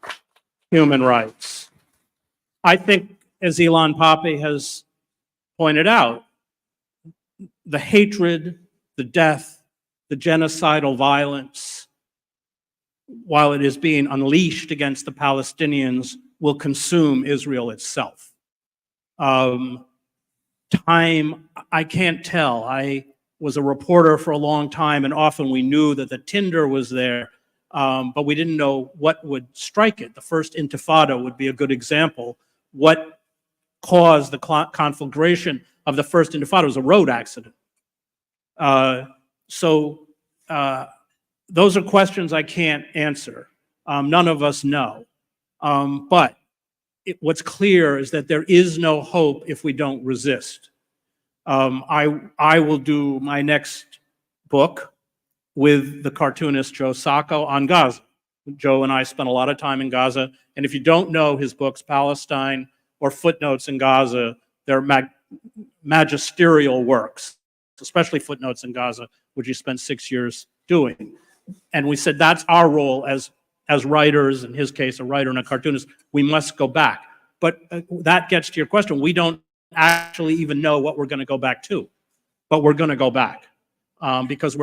S3: human rights. I think, as Ilan Pappé has pointed out, the hatred, the death, the genocidal violence, while it is being unleashed against the Palestinians, will consume Israel itself. Time, I can't tell. I was a reporter for a long time, and often we knew that the tinder was there, but we didn't know what would strike it. The first Intifada would be a good example. What caused the conflagration of the first Intifada was a road accident. Those are questions I can't answer. None of us know. But what's clear is that there is no hope if we don't resist. I will do my next book with the cartoonist Joe Sacco on Gaza. Joe and I spent a lot of time in Gaza, and if you don't know his books, Palestine or Footnotes in Gaza, they're magisterial works, especially Footnotes in Gaza, which he spent 6 years doing. And we said that's our role as writers, in his case, a writer and a cartoonist. We must go back. But that gets to your question. We don't actually even know what we're going to go back to, but we're going to go back because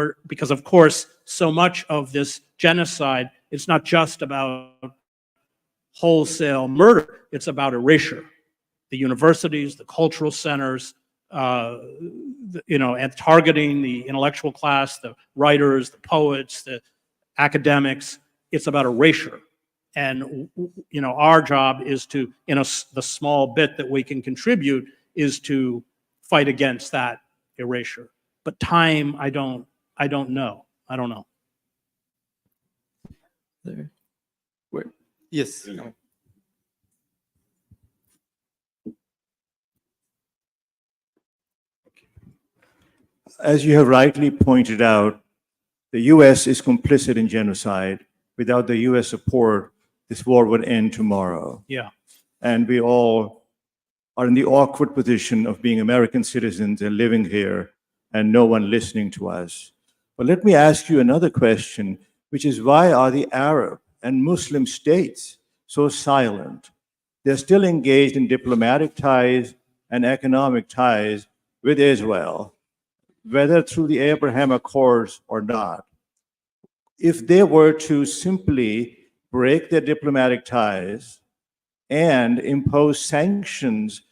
S3: of course, so much of this genocide, it's not just about wholesale murder. It's about erasure. The universities, the cultural centers, and targeting the intellectual class, the writers, the poets, the academics. It's about erasure. And our job is to, the small bit that we can contribute, is to fight against that erasure. But time, I don't know. I don't know.
S1: There. Where? Yes.
S5: As you have rightly pointed out, the US is complicit in genocide. Without the US support, this war would end tomorrow.
S3: Yeah.
S5: And we all are in the awkward position of being American citizens and living here and no one listening to us. But let me ask you another question, which is, why are the Arab and Muslim states so silent? They're still engaged in diplomatic ties and economic ties with Israel. whether through the Abraham Accords or not, if they were to simply break their diplomatic ties and impose sanctions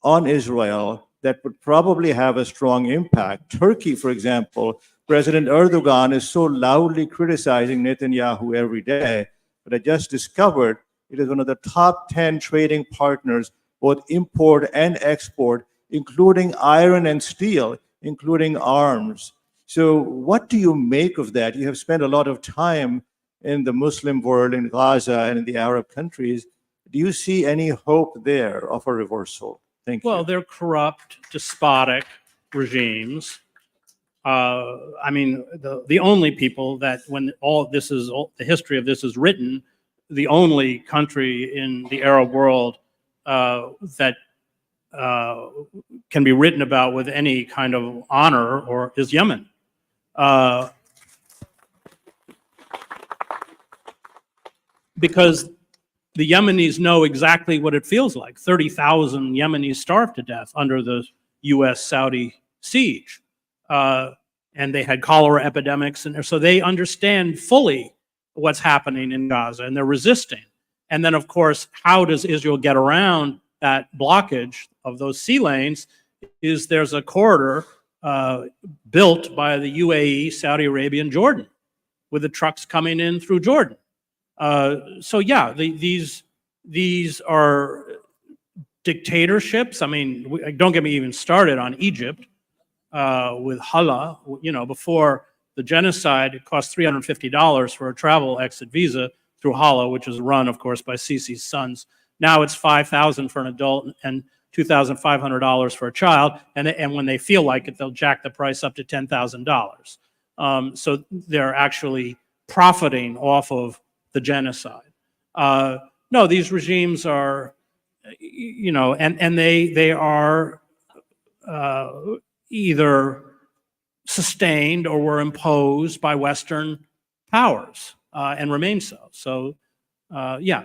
S5: on Israel that would probably have a strong impact. Turkey, for example, President Erdogan is so loudly criticizing Netanyahu every day, but I just discovered it is one of the top 10 trading partners, both import and export, including iron and steel, including arms. So what do you make of that? You have spent a lot of time in the Muslim world, in Gaza and in the Arab countries. Do you see any hope there of a reversal? Thank you.
S3: Well, they're corrupt, despotic regimes. I mean, the only people that, when the history of this is written, the only country in the Arab world that can be written about with any kind of honor is Yemen. Because the Yemenis know exactly what it feels like. 30,000 Yemenis starved to death under the US-Saudi siege. And they had cholera epidemics, and so they understand fully what's happening in Gaza, and they're resisting. And then, of course, how does Israel get around that blockage of those sea lanes? There's a corridor built by the UAE, Saudi Arabia, and Jordan, with the trucks coming in through Jordan. So yeah, these are dictatorships. I mean, don't get me even started on Egypt with Hala. You know, before the genocide, it cost $350 for a travel exit visa through Hala, which is run, of course, by Sisi's sons. Now it's $5,000 for an adult and $2,500 for a child, and when they feel like it, they'll jack the price up to $10,000. So they're actually profiting off of the genocide. No, these regimes are, you know, and they are either sustained or were imposed by Western powers and remain so. So, yeah,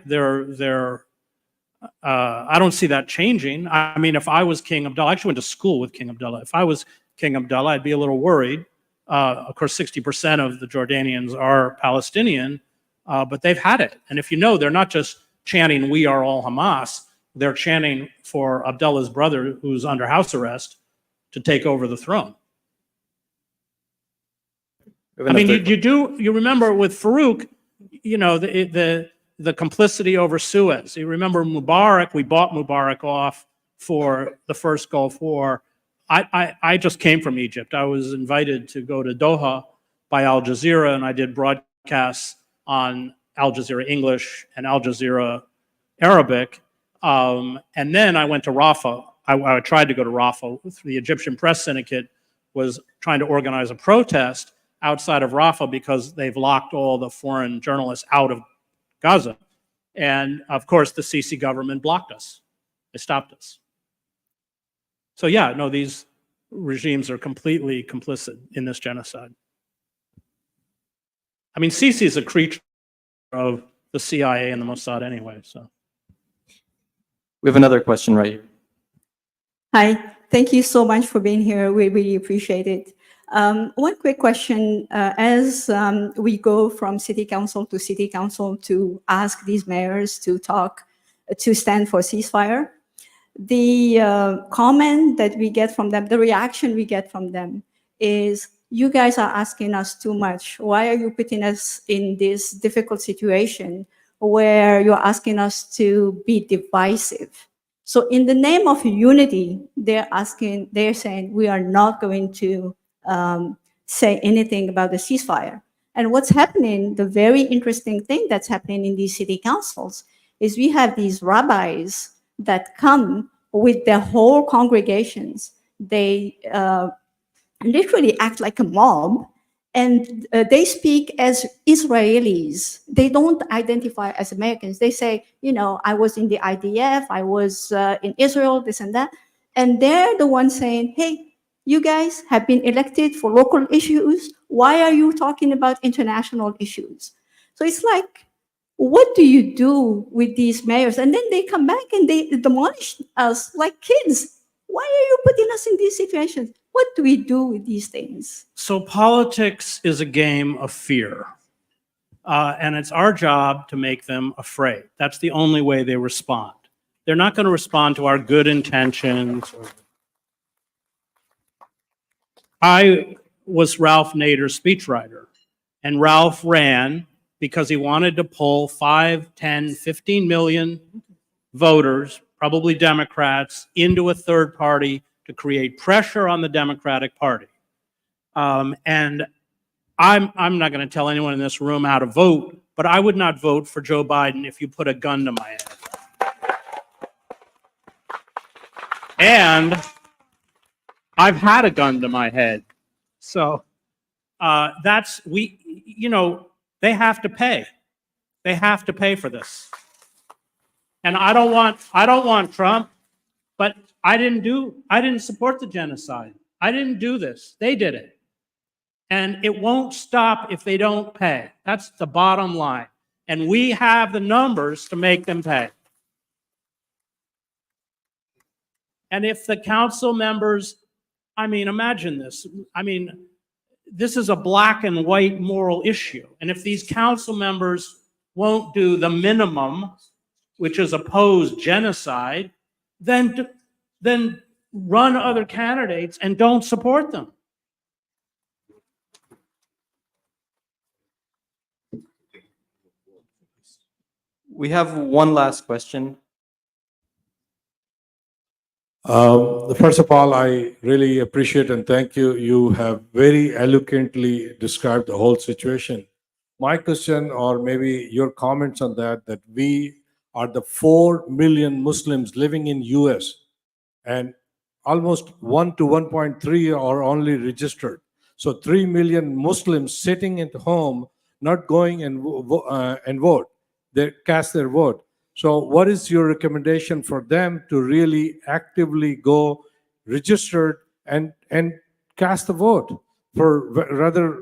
S3: I don't see that changing. I mean, if I was King Abdullah, I actually went to school with King Abdullah. If I was King Abdullah, I'd be a little worried. Of course, 60% of the Jordanians are Palestinian, but they've had it. And if you know, they're not just chanting, "We are all Hamas," they're chanting for Abdullah's brother, who's under house arrest, to take over the throne. I mean, you remember with Farouk, you know, the complicity over Suez. You remember Mubarak, we bought Mubarak off for the first Gulf War. I just came from Egypt. I was invited to go to Doha by Al Jazeera, and I did broadcasts on Al Jazeera English and Al Jazeera Arabic. And then I went to Rafah. I tried to go to Rafah. The Egyptian Press Syndicate was trying to organize a protest outside of Rafah because they've locked all the foreign journalists out of Gaza. And of course, the Sisi government blocked us. They stopped us. So yeah, no, these regimes are completely complicit in this genocide. I mean, Sisi is a creature of the CIA and the Mossad anyway, so.
S1: We have another question right here.
S6: Hi, thank you so much for being here. We really appreciate it. One quick question. As we go from city council to ask these mayors to stand for ceasefire, the comment that we get from them, the reaction we get from them is, you guys are asking us too much. Why are you putting us in this difficult situation where you're asking us to be divisive? So in the name of unity, they're saying we are not going to say anything about the ceasefire. And what's happening, the very interesting thing that's happening in these city councils is we have these rabbis that come with their whole congregations. They literally act like a mob, and they speak as Israelis. They don't identify as Americans. They say, you know, I was in the IDF, I was in Israel, this and that. And they're the ones saying, hey, you guys have been elected for local issues. Why are you talking about international issues? So it's like, what do you do with these mayors? And then they come back and they demolish us like kids. Why are you putting us in these situations? What do we do with these things?
S3: So politics is a game of fear. And it's our job to make them afraid. That's the only way they respond. They're not going to respond to our good intentions. I was Ralph Nader's speechwriter, and Ralph ran because he wanted to pull 5, 10, 15 million voters, probably Democrats, into a third party to create pressure on the Democratic Party. And I'm not going to tell anyone in this room how to vote, but I would not vote for Joe Biden if you put a gun to my head. And I've had a gun to my head. So they have to pay. They have to pay for this. And I don't want Trump, but I didn't support the genocide. I didn't do this. They did it. And it won't stop if they don't pay. That's the bottom line. And we have the numbers to make them pay. And if the council members, imagine this. This is a black and white moral issue. And if these council members won't do the minimum, which is oppose genocide, then run other candidates and don't support them.
S1: We have one last question.
S7: First of all, I really appreciate and thank you. You have very eloquently described the whole situation. My question, or maybe your comments on that we are the 4 million Muslims living in US, and almost 1 to 1.3 are only registered. So 3 million Muslims sitting at home, not going and vote. They cast their vote. So what is your recommendation for them to really actively go registered and cast the vote for rather,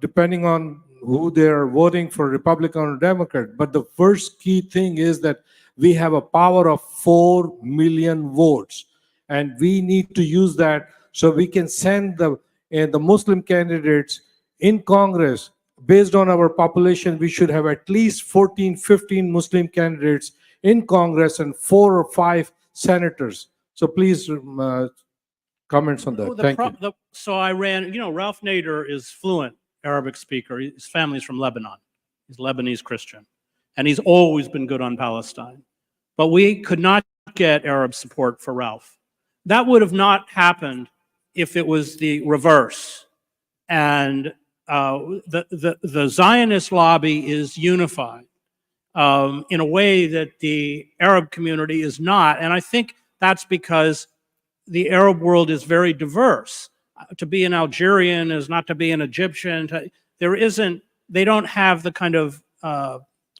S7: depending on who they're voting for, Republican or Democrat. But the first key thing is that we have a power of 4 million votes, and we need to use that so we can send the Muslim candidates in Congress. Based on our population, we should have at least 14, 15 Muslim candidates in Congress and 4 or 5 senators. So please comments on that. Thank you.
S3: So I ran, Ralph Nader is fluent Arabic speaker. His family's from Lebanon. He's Lebanese Christian. And he's always been good on Palestine. But we could not get Arab support for Ralph. That would have not happened if it was the reverse. And the Zionist lobby is unified in a way that the Arab community is not. And I think that's because the Arab world is very diverse. To be an Algerian is not to be an Egyptian. They don't have the kind of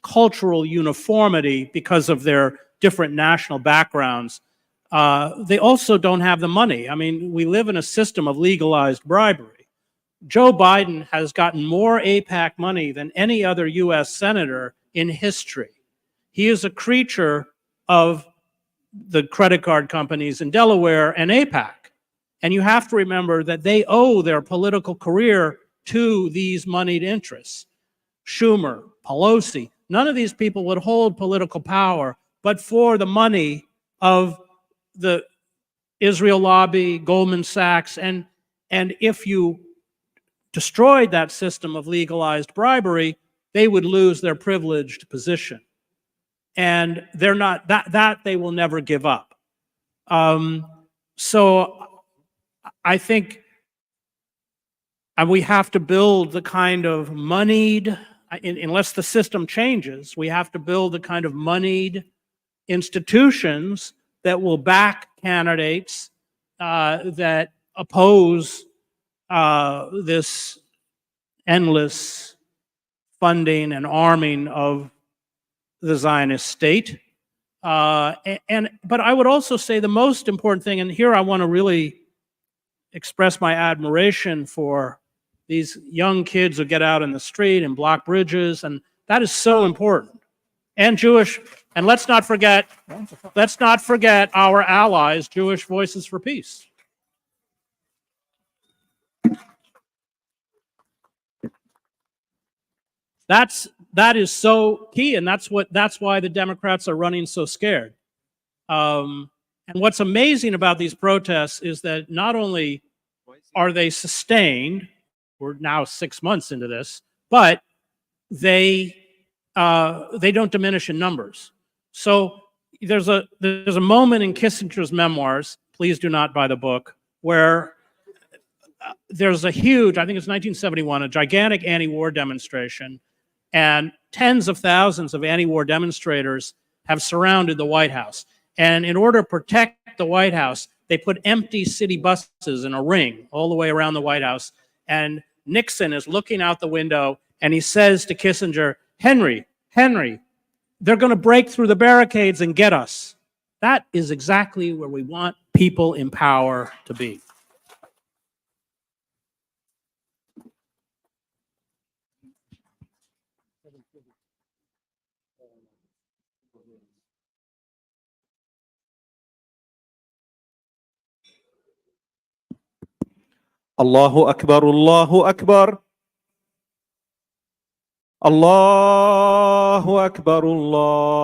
S3: cultural uniformity because of their different national backgrounds. They also don't have the money. We live in a system of legalized bribery. Joe Biden has gotten more AIPAC money than any other US senator in history. He is a creature of the credit card companies in Delaware and AIPAC. And you have to remember that they owe their political career to these moneyed interests. Schumer, Pelosi, none of these people would hold political power but for the money of the Israel lobby, Goldman Sachs, and if you destroyed that system of legalized bribery, they would lose their privileged position. And they're not, that they will never give up. So I think we have to build the kind of moneyed, unless the system changes, we have to build the kind of moneyed institutions that will back candidates that oppose this endless funding and arming of the Zionist state. But I would also say the most important thing, and here I want to really express my admiration for these young kids who get out in the street and block bridges, and that is so important. And Jewish, and let's not forget our allies, Jewish Voices for Peace. That is so key, and that's why the Democrats are running so scared. And what's amazing about these protests is that not only are they sustained, we're now 6 months into this, but they don't diminish in numbers. So there's a moment in Kissinger's memoirs, please do not buy the book, where there's a huge, I think it's 1971, a gigantic anti-war demonstration, and tens of thousands of anti-war demonstrators have surrounded the White House. And in order to protect the White House, they put empty city buses in a ring all the way around the White House. And Nixon is looking out the window and he says to Kissinger, Henry, they're going to break through the barricades and get us. That is exactly where we want people in power to be.
S8: الله أكبر الله أكبر الله أكبر الله